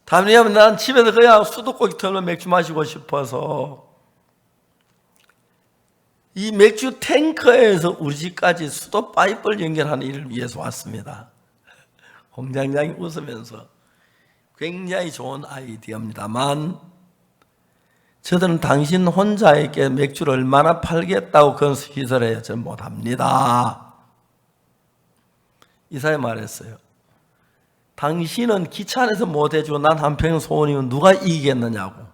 다음에 난 집에서 그냥 수도꼭지 털면 맥주 마시고 싶어서 이 맥주 탱커에서 우리 집까지 수도 파이프를 연결하는 일을 위해서 왔습니다. 공장장이 웃으면서 굉장히 좋은 아이디어입니다만 저들은 당신 혼자에게 맥주를 얼마나 팔겠다고 그런 시설에 저는 못합니다. 이사에 말했어요. 당신은 귀찮아서 못해주고 난 한평생 소원이면 누가 이기겠느냐고.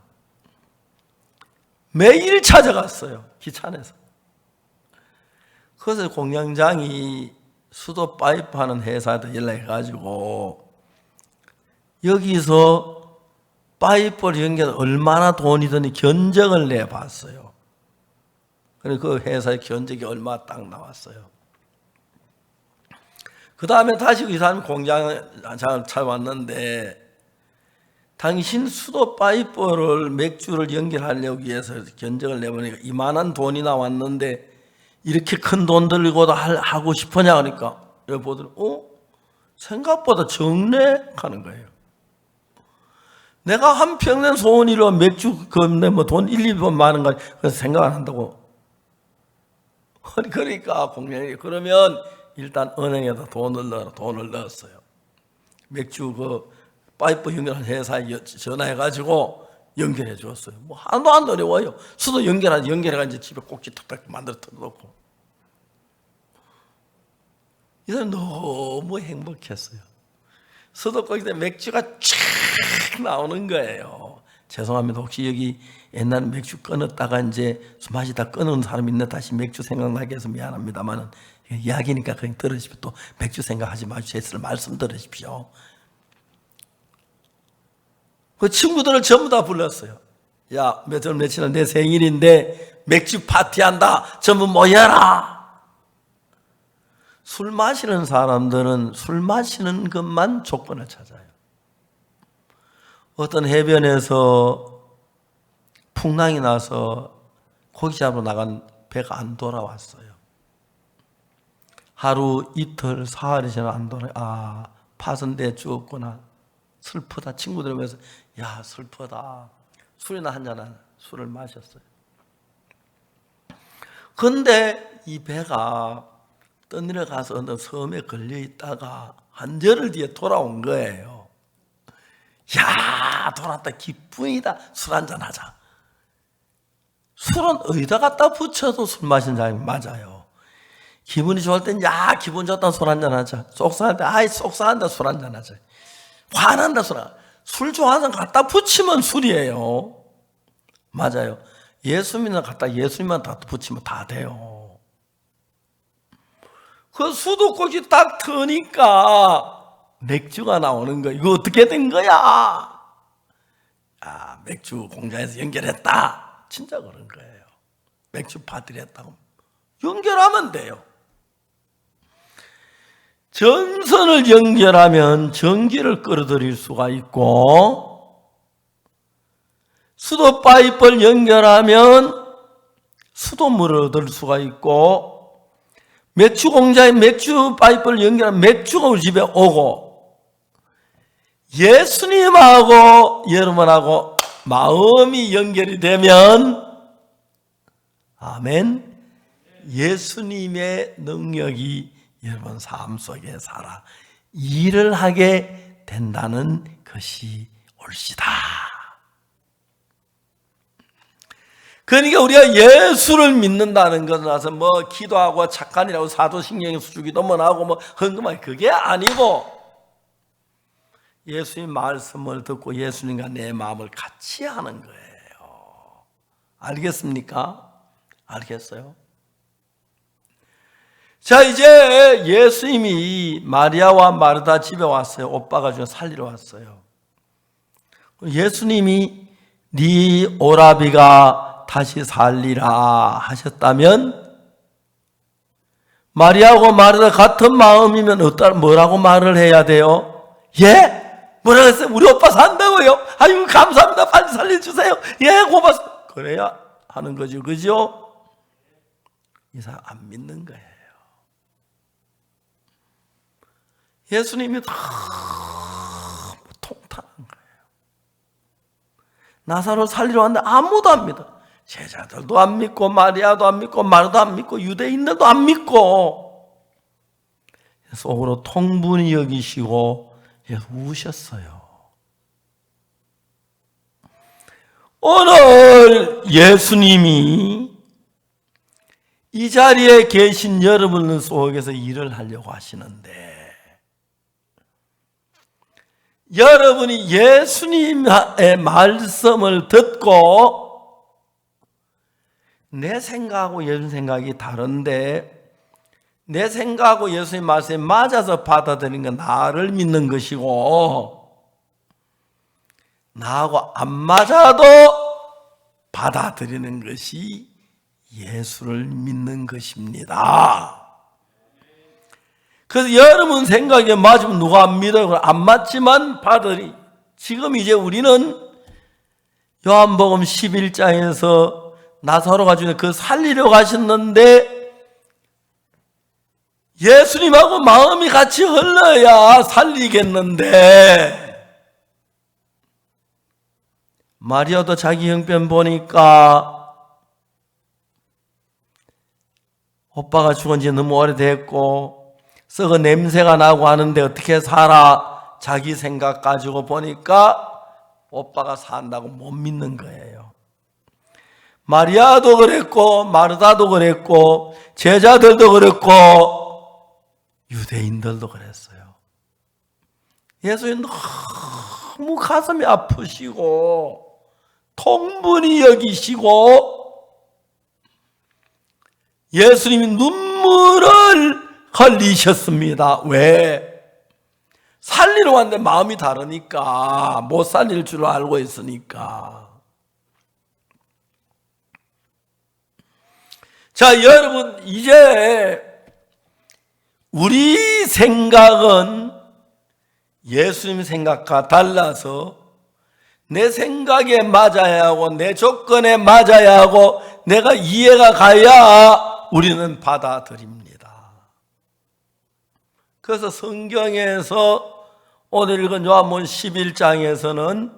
매일 찾아갔어요. 귀찮아서. 그래서 공장장이 수도 파이프 하는 회사한테 연락해가지고 여기서 파이프를 연결해 얼마나 돈이 드니 견적을 내봤어요. 그래서 그 회사의 견적이 얼마 딱 나왔어요. 그 다음에 다시 이 사람이 공장을 찾아왔는데 당신 수도 파이프를 맥주를 연결하려고 위해서 견적을 내보니까 이만한 돈이 나왔는데 이렇게 큰 돈 들고도 하고 싶으냐 그러니까 여기 보더니 생각보다 적네 하는 거예요. 내가 한평생 소원이로 맥주 돈 1, 2번 많은 거 그래서 생각 안 한다고. 그러니까 공장이 그러면 일단 은행에다 돈을 넣었어요. 맥주 그 파이프 연결한 회사에 전화해가지고 연결해 줬어요. 뭐 하나도 안 어려워요. 수도 연결해가 이제 집에 꼭지 탁탁 만들어 놓고. 이 사람 너무 행복했어요. 수도꼭지에 맥주가 쫙 나오는 거예요. 죄송합니다. 혹시 여기 옛날 맥주 끊었다가 이제 술 마시다 끊은 사람 있나 다시 맥주 생각나게 해서 미안합니다만은 이야기니까 그냥 들으십시오. 또 맥주 생각하지 마십시오. 제가 말씀 들으십시오. 그 친구들을 전부 다 불렀어요. 야, 며칠 내 생일인데 맥주 파티한다. 전부 모여라. 술 마시는 사람들은 술 마시는 것만 조건을 찾아요. 어떤 해변에서 풍랑이 나서 고기 잡으러 나간 배가 안 돌아왔어요. 하루, 이틀, 사흘이 지나 안 돌아. 파손돼 죽었구나. 슬프다. 친구들 보면서 야, 슬프다. 술이나 한잔 술을 마셨어요. 그런데 이 배가 떠내려가서 어느 섬에 걸려 있다가 한 열흘 뒤에 돌아온 거예요. 야, 돌아왔다. 기쁨이다. 술 한잔 하자. 술은 어디다 갖다 붙여도 술 마신 사람이 맞아요. 기분이 좋을 땐 야, 기분 좋다. 술 한잔 하자. 속상할 때 아이 속상한다. 술 한잔 하자. 화난다. 술 좋아하는 거 갖다 붙이면 술이에요. 맞아요. 예수님만 갖다 예수님만 다 붙이면 다 돼요. 그 수도꼭지 딱 트니까 맥주가 나오는 거야. 이거 어떻게 된 거야? 아, 맥주 공장에서 연결했다. 진짜 그런 거예요. 맥주 파티를 했다고. 연결하면 돼요. 전선을 연결하면 전기를 끌어들일 수가 있고 수도 파이프를 연결하면 수도물을 얻을 수가 있고 맥주 공장에 맥주 파이프를 연결하면 맥주가 우리 집에 오고 예수님하고 여러분하고 마음이 연결이 되면 아멘, 예수님의 능력이 여러분 삶 속에 살아 일을 하게 된다는 것이 옳시다. 그러니까 우리가 예수를 믿는다는 것은 와서 뭐 기도하고 착한이라고 사도신경에서 주기도만 하고 뭐 헌금하고 그게 아니고 예수님 말씀을 듣고 예수님과 내 마음을 같이 하는 거예요. 알겠습니까? 알겠어요? 자, 이제 예수님이 마리아와 마르다 집에 왔어요. 오빠가 좀 살리러 왔어요. 예수님이 네 오라비가 다시 살리라 하셨다면 마리아하고 마르다 같은 마음이면 뭐라고 말을 해야 돼요? 예? 뭐라고 했어요? 우리 오빠 산다고요? 아유 감사합니다. 빨리 살려주세요. 예, 고맙습니다. 그래야 하는 거죠. 그죠? 이 사람 안 믿는 거예요. 예수님이 다 통탄한 거예요. 나사로 살리러 왔는데 아무도 안 믿어. 제자들도 안 믿고 마리아도 안 믿고 마르도 안 믿고 유대인들도 안 믿고 속으로 통분히 여기시고 우셨어요. 오늘 예수님이 이 자리에 계신 여러분 속에서 일을 하려고 하시는데 여러분이 예수님의 말씀을 듣고 내 생각하고 예수님 생각이 다른데 내 생각하고 예수님 말씀에 맞아서 받아들이는 건 나를 믿는 것이고 나하고 안 맞아도 받아들이는 것이 예수를 믿는 것입니다. 그래서 여러분 생각에 맞으면 누가 안 믿어요? 안 맞지만 받으리. 지금 이제 우리는 요한복음 11장에서 나사로가 주는 그 살리려 가셨는데 예수님하고 마음이 같이 흘러야 살리겠는데 마리아도 자기 형편 보니까 오빠가 죽은 지 너무 오래됐고 썩은 냄새가 나고 하는데 어떻게 살아? 자기 생각 가지고 보니까 오빠가 산다고 못 믿는 거예요. 마리아도 그랬고 마르다도 그랬고 제자들도 그랬고 유대인들도 그랬어요. 예수님 너무 가슴이 아프시고 통분히 여기시고 예수님이 눈물을 흘리셨습니다. 왜? 살리러 왔는데 마음이 다르니까 못 살릴 줄 알고 있으니까. 자, 여러분 이제 우리 생각은 예수님 생각과 달라서 내 생각에 맞아야 하고 내 조건에 맞아야 하고 내가 이해가 가야 우리는 받아들입니다. 그래서 성경에서 오늘 읽은 요한복음 11장에서는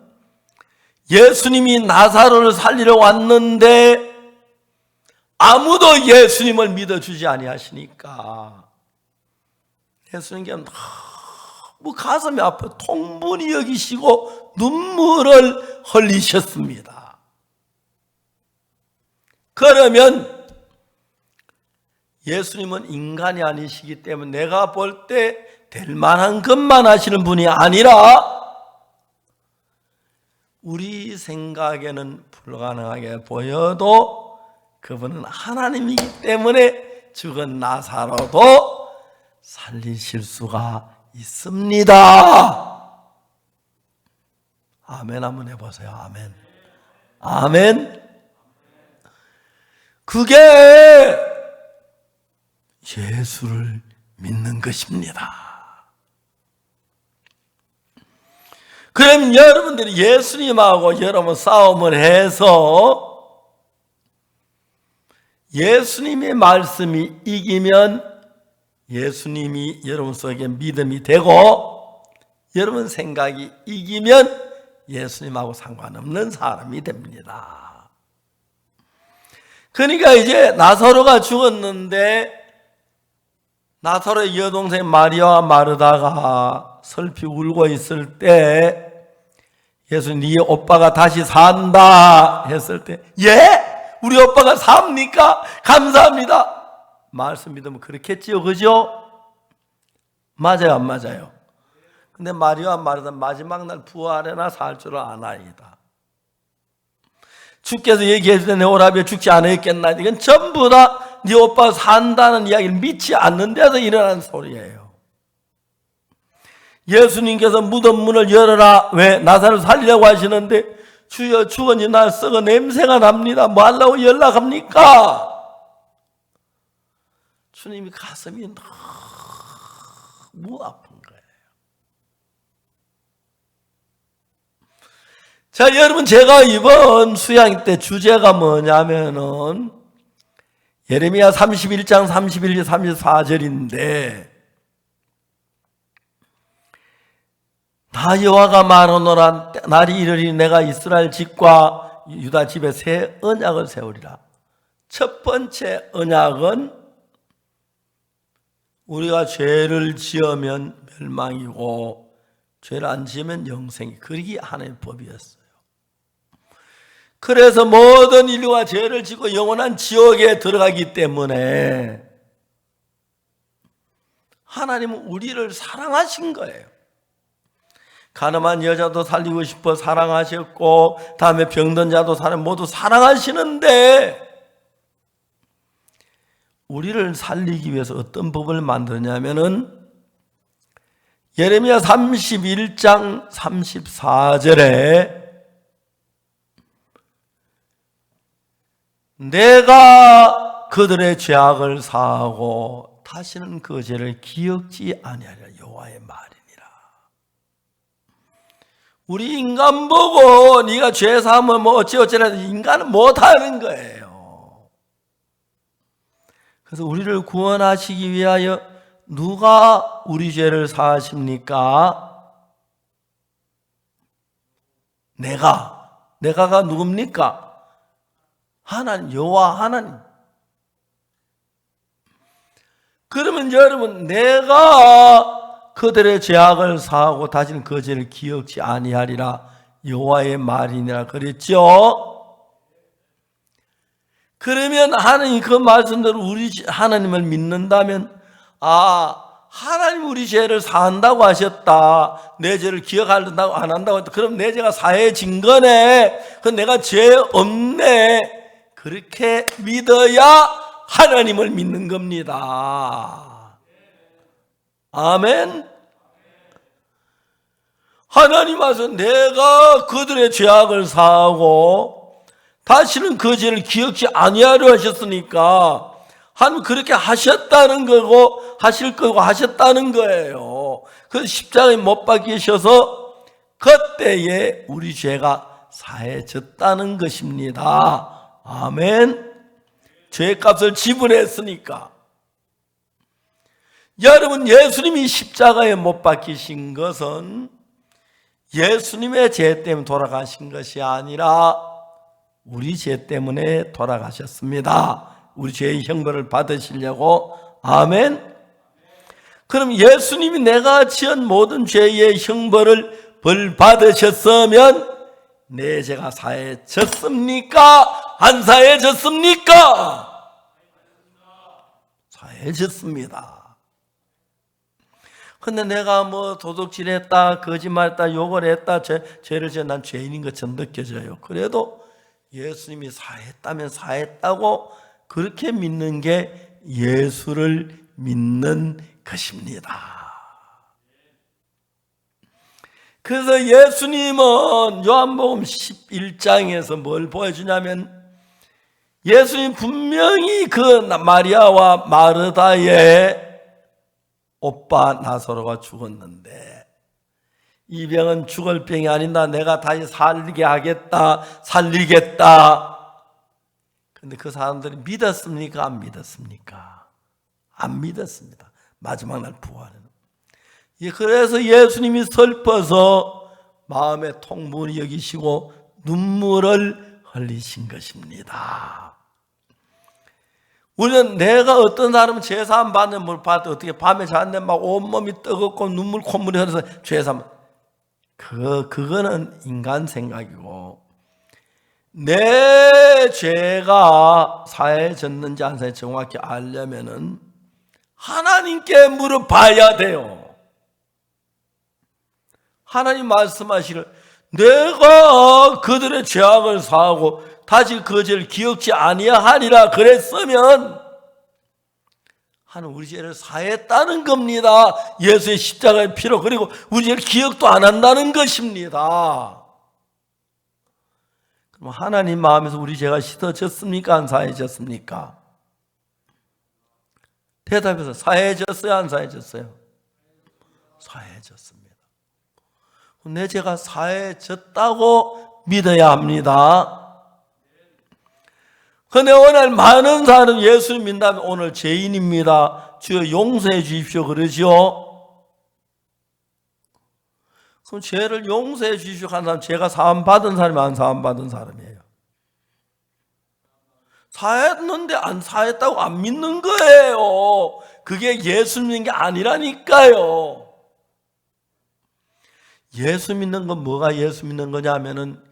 예수님이 나사로를 살리러 왔는데 아무도 예수님을 믿어주지 아니하시니까 예수님께 너무 가슴이 아파 통분히 여기시고 눈물을 흘리셨습니다. 그러면 예수님은 인간이 아니시기 때문에 내가 볼 때 될 만한 것만 하시는 분이 아니라 우리 생각에는 불가능하게 보여도 그분은 하나님이기 때문에 죽은 나사로도 살리실 수가 있습니다. 아멘 한번 해보세요. 아멘. 아멘. 그게 예수를 믿는 것입니다. 그럼 여러분들이 예수님하고 여러분 싸움을 해서 예수님의 말씀이 이기면 예수님이 여러분 속에 믿음이 되고 여러분 생각이 이기면 예수님하고 상관없는 사람이 됩니다. 그러니까 이제 나사로가 죽었는데 나사로의 여동생 마리아와 마르다가 슬피 울고 있을 때 예수님 네 오빠가 다시 산다 했을 때 예? 우리 오빠가 삽니까? 감사합니다. 말씀 믿으면 그렇겠지요, 그죠? 맞아요, 안 맞아요? 근데 마리아와 마르다 마지막 날 부활해나 살 줄 아나이다. 주께서 얘기했을 때 내 오라비에 죽지 않았겠나? 이건 전부 다 네 오빠가 산다는 이야기를 믿지 않는 데서 일어난 소리예요. 예수님께서 무덤 문을 열어라. 왜? 나사로를 살리려고 하시는데 주여 죽은지 날 썩어 냄새가 납니다. 뭐 하려고 연락합니까? 주님이 가슴이 너무 아픈 거예요. 자, 여러분, 제가 이번 수양 때 주제가 뭐냐면은 예레미야 31장 31절 34절인데 나 여호와가 말하노라 날이 이르리니 내가 이스라엘 집과 유다 집에 새 언약을 세우리라. 첫 번째 언약은 우리가 죄를 지으면 멸망이고 죄를 안 지으면 영생이, 그게 하나님의 법이었어요. 그래서 모든 인류가 죄를 짓고 영원한 지옥에 들어가기 때문에 하나님은 우리를 사랑하신 거예요. 가늠한 여자도 살리고 싶어 사랑하셨고 다음에 병든 자도 모두 사랑하시는데 우리를 살리기 위해서 어떤 법을 만드냐면은 예레미야 31장 34절에 내가 그들의 죄악을 사하고 다시는 그 죄를 기억지 아니하리라. 여호와의 말이니라. 우리 인간 보고 네가 죄 사하면 뭐 어찌어찌라 인간은 못하는 거예요. 그래서 우리를 구원하시기 위하여 누가 우리 죄를 사하십니까? 내가가 누굽니까? 하나님, 여호와 하나님. 그러면 여러분, 내가 그들의 죄악을 사하고 다시는 그 죄를 기억지 아니하리라. 여호와의 말이니라 그랬죠. 그러면 하나님 그 말씀대로 우리 하나님을 믿는다면 하나님 우리 죄를 사한다고 하셨다. 내 죄를 기억한다고 안 한다고 했다. 그럼 내 죄가 사해진 거네. 그럼 내가 죄 없네. 그렇게 믿어야 하나님을 믿는 겁니다. 아멘. 하나님 와서 내가 그들의 죄악을 사하고 다시는 그 죄를 기억지 아니하려 하셨으니까 하나님 그렇게 하셨다는 거고 하실 거고 하셨다는 거예요. 그래서 십자가에 못 박히셔서 그때에 우리 죄가 사해졌다는 것입니다. 아멘. 죄값을 지불했으니까. 여러분, 예수님이 십자가에 못 박히신 것은 예수님의 죄 때문에 돌아가신 것이 아니라 우리 죄 때문에 돌아가셨습니다. 우리 죄의 형벌을 받으시려고. 아멘. 그럼 예수님이 내가 지은 모든 죄의 형벌을 벌 받으셨으면 내 죄가 사해졌습니까? 안 사해졌습니까? 사해졌습니다. 근데 내가 뭐 도둑질했다, 거짓말했다, 욕을 했다, 죄를 지어 난 죄인인 것처럼 느껴져요. 그래도 예수님이 사했다면 사했다고 그렇게 믿는 게 예수를 믿는 것입니다. 그래서 예수님은 요한복음 11장에서 뭘 보여주냐면 예수님 분명히 그 마리아와 마르다의 오빠 나사로가 죽었는데 이 병은 죽을 병이 아니다. 내가 다시 살리게 하겠다. 살리겠다. 근데 그 사람들이 믿었습니까? 안 믿었습니까? 안 믿었습니다. 마지막 날 부활은. 그래서 예수님이 슬퍼서 마음에 통분이 여기시고 눈물을 흘리신 것입니다. 우리는 내가 어떤 사람은 죄사함 받는 걸 봐도 어떻게 밤에 잤는데 막 온몸이 뜨겁고 눈물 콧물이 흘러서 죄사함, 그거는 인간 생각이고, 내 죄가 사해졌는지 안 사해졌는지 정확히 알려면은 하나님께 물어봐야 돼요. 하나님 말씀하시길 내가 그들의 죄악을 사하고 다시 그 죄를 기억지 아니하리라 그랬으면 하나님 우리 죄를 사했다는 겁니다. 예수의 십자가의 피로. 그리고 우리 죄를 기억도 안 한다는 것입니다. 그럼 하나님 마음에서 우리 죄가 씻어졌습니까? 안 사해졌습니까? 대답해서 사해졌어요? 안 사해졌어요? 사해졌습니다. 내 죄가 사해졌다고 믿어야 합니다. 그런데 오늘 많은 사람 예수 믿는다면 오늘 죄인입니다. 주여 용서해 주십시오 그러죠. 그럼 죄를 용서해 주십시오 하는 사람, 죄가 사함 받은 사람이 안 사함 받은 사람이에요. 사했는데 안 사했다고 안 믿는 거예요. 그게 예수 믿는 게 아니라니까요. 예수 믿는 건 뭐가 예수 믿는 거냐 하면은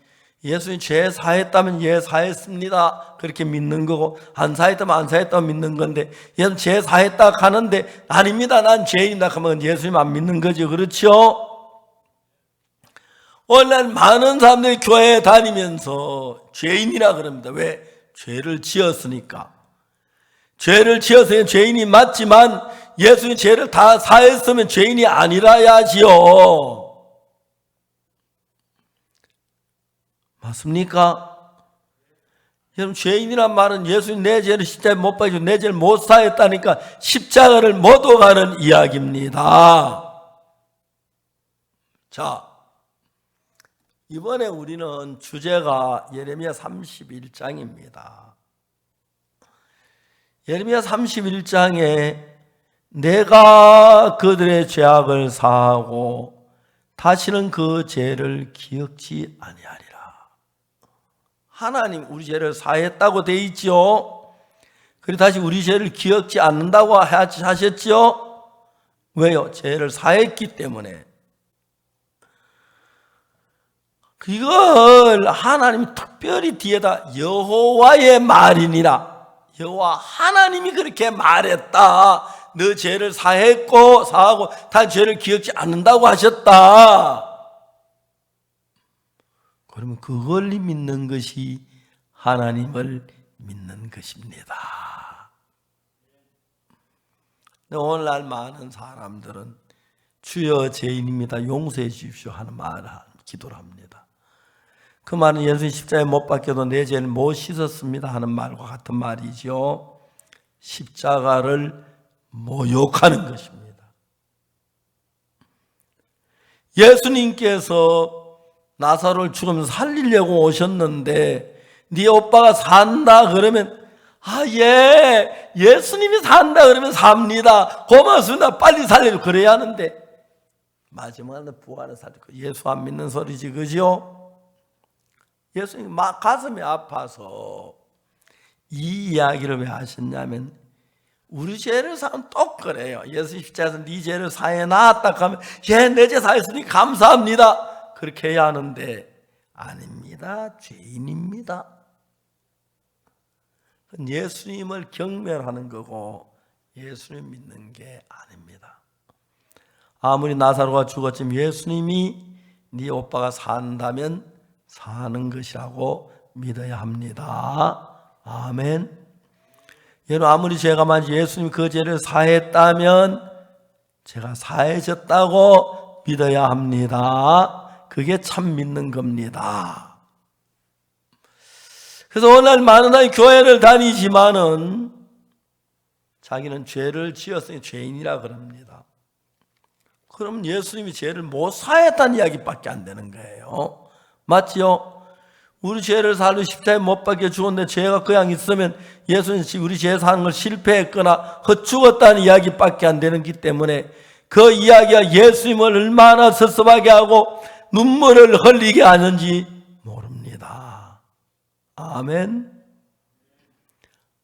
예수님 죄 사했다면 예 사했습니다 그렇게 믿는 거고, 안 사했다면 안 사했다고 믿는 건데, 예수님 죄 사했다 하는데 아닙니다 난 죄인이다 하면 예수님 안 믿는 거죠. 그렇죠? 오늘 많은 사람들이 교회에 다니면서 죄인이라 그럽니다. 왜? 죄를 지었으니까. 죄를 지었으니 죄인이 맞지만 예수님 죄를 다 사했으면 죄인이 아니라야지요. 맞습니까? 여러분, 죄인이란 말은 예수님 내 죄를 십자가에 못 박히고 내 죄를 못 사했다니까 십자가를 못 오가는 이야기입니다. 자, 이번에 우리는 주제가 예레미야 31장입니다. 예레미야 31장에 내가 그들의 죄악을 사하고 다시는 그 죄를 기억지 아니하리라. 하나님 우리 죄를 사했다고 돼 있죠. 그리고 다시 우리 죄를 기억지 않는다고 하셨죠. 왜요? 죄를 사했기 때문에. 그걸 하나님이 특별히 뒤에다 여호와의 말이니라, 여호와 하나님이 그렇게 말했다. 너 죄를 사했고 사하고 다시 죄를 기억지 않는다고 하셨다. 그러면 그걸 믿는 것이 하나님을 믿는 것입니다. 오늘날 많은 사람들은 주여 죄인입니다 용서해 주십시오 하는 말을 기도를 합니다. 그 말은 예수님 십자가에 못 박혀도 내 죄를 못 씻었습니다 하는 말과 같은 말이죠. 십자가를 모욕하는 것입니다. 예수님께서 나사로를 죽으면서 살리려고 오셨는데 네 오빠가 산다 그러면 예 예수님이 산다 그러면 삽니다 고맙습니다 빨리 살려줘 그래야 하는데 마지막에 부활을 살리고 예수 안 믿는 소리지, 그죠? 예수님 막 가슴이 아파서 이 이야기를 왜 하셨냐면 우리 죄를 사면 또 그래요. 예수 십자가에서 네 죄를 사해 놨다 하면 예 내 죄 사했으니 감사합니다 그렇게 해야 하는데 아닙니다. 죄인입니다. 예수님을 경멸하는 거고 예수님 믿는 게 아닙니다. 아무리 나사로가 죽었지만 예수님이 네 오빠가 산다면 사는 것이라고 믿어야 합니다. 아멘. 여러분, 아무리 죄가 많지 예수님이 그 죄를 사했다면 제가 사해졌다고 믿어야 합니다. 그게 참 믿는 겁니다. 그래서 오늘 많은 사람이 교회를 다니지만은 자기는 죄를 지었으니 죄인이라 그럽니다. 그럼 예수님이 죄를 못 사했다는 이야기밖에 안 되는 거예요. 맞지요? 우리 죄를 살로 십자가에 못 박혀 죽었는데 죄가 그냥 있으면 예수님 우리 죄 사는 걸 실패했거나 헛죽었다는 이야기밖에 안 되는 기 때문에 그 이야기가 예수님을 얼마나 섭섭하게 하고 눈물을 흘리게 하는지 모릅니다. 아멘.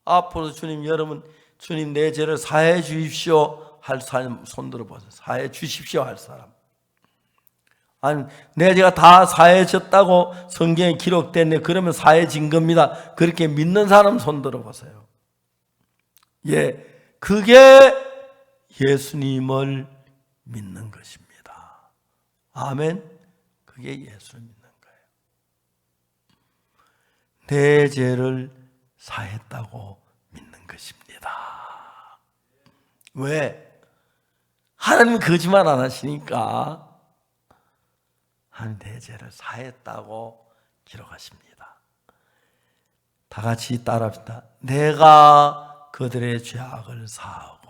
앞으로 주님, 여러분 주님 내 죄를 사해 주십시오 할 사람 손 들어보세요. 사해 주십시오 할 사람. 아니, 내 죄가 다 사해졌다고 성경에 기록됐네. 그러면 사해진 겁니다. 그렇게 믿는 사람 손 들어보세요. 예, 그게 예수님을 믿는 것입니다. 아멘. 그게 예수를 믿는 거예요. 내 죄를 사했다고 믿는 것입니다. 왜? 하나님은 거짓말 안 하시니까 하나님 내 죄를 사했다고 기록하십니다. 다 같이 따라합시다. 내가 그들의 죄악을 사하고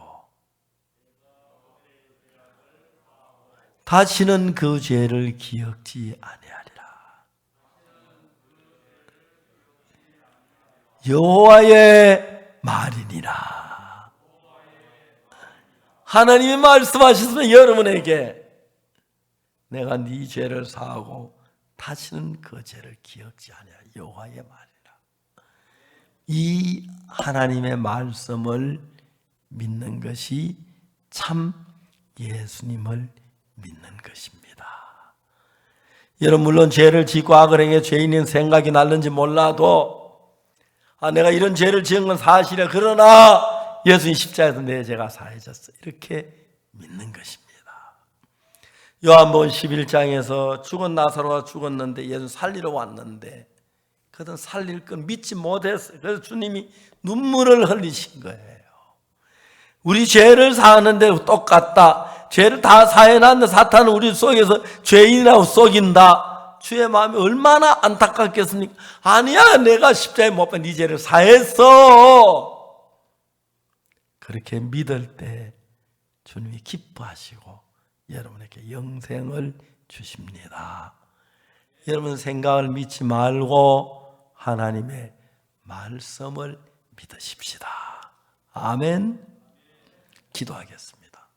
다시는 그 죄를 기억지 아니하리라. 여호와의 말이니라. 하나님이 말씀하셨으면 여러분에게 내가 네 죄를 사하고 다시는 그 죄를 기억지 아니하리라. 여호와의 말이라. 이 하나님의 말씀을 믿는 것이 참 예수님을 믿는 것입니다. 여러분, 물론 죄를 짓고 악을 행해 죄인인 생각이 날는지 몰라도 내가 이런 죄를 지은 건 사실이야. 그러나 예수님 십자가에서 내 죄가 사해졌어. 이렇게 믿는 것입니다. 요한복음 11장에서 죽은 나사로가 죽었는데 예수 살리러 왔는데 그들은 살릴 건 믿지 못했어요. 그래서 주님이 눈물을 흘리신 거예요. 우리 죄를 사하는데 똑같다. 죄를 다 사해놨는데 사탄은 우리 속에서 죄인이라고 속인다. 주의 마음이 얼마나 안타깝겠습니까? 아니야, 내가 십자가에 못 박혀 네 죄를 사했어. 그렇게 믿을 때 주님이 기뻐하시고 여러분에게 영생을 주십니다. 여러분 생각을 믿지 말고 하나님의 말씀을 믿으십시다. 아멘. 기도하겠습니다.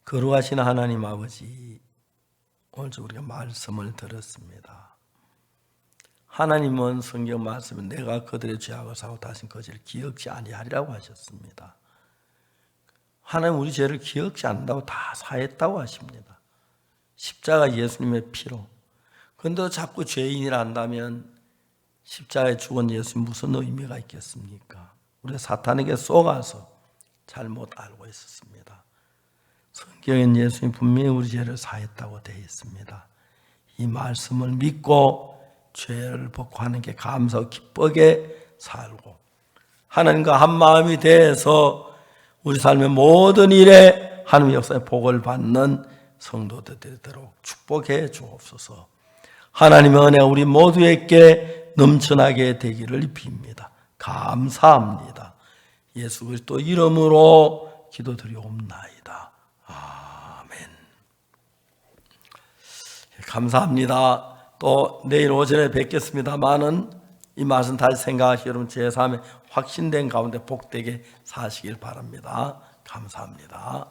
거룩하신 하나님 아버지, 오늘 우리가 말씀을 들었습니다. 하나님은 성경 말씀에 내가 그들의 죄악을 사고 다신 그 죄를 기억지 아니하리라고 하셨습니다. 하나님 우리 죄를 기억지 않는다고 다 사했다고 하십니다. 십자가 예수님의 피로. 그런데 자꾸 죄인이라 한다면 십자가에 죽은 예수님 무슨 의미가 있겠습니까? 우리가 사탄에게 속아서 잘못 알고 있었습니다. 성경엔 예수님 분명히 우리 죄를 사했다고 되어 있습니다. 이 말씀을 믿고 죄를 벗고 하나님께 감사하고 기쁘게 살고 하나님과 한 마음이 돼서 우리 삶의 모든 일에 하나님의 역사의 복을 받는 성도들 되도록 축복해 주옵소서. 하나님의 은혜가 우리 모두에게 넘쳐나게 되기를 빕니다. 감사합니다. 예수 그리스도 이름으로 기도드리옵나이다. 아멘. 감사합니다. 또 내일 오전에 뵙겠습니다만은 이 말씀 다시 생각하시고 여러분 제 삶에 확신된 가운데 복되게 사시길 바랍니다. 감사합니다.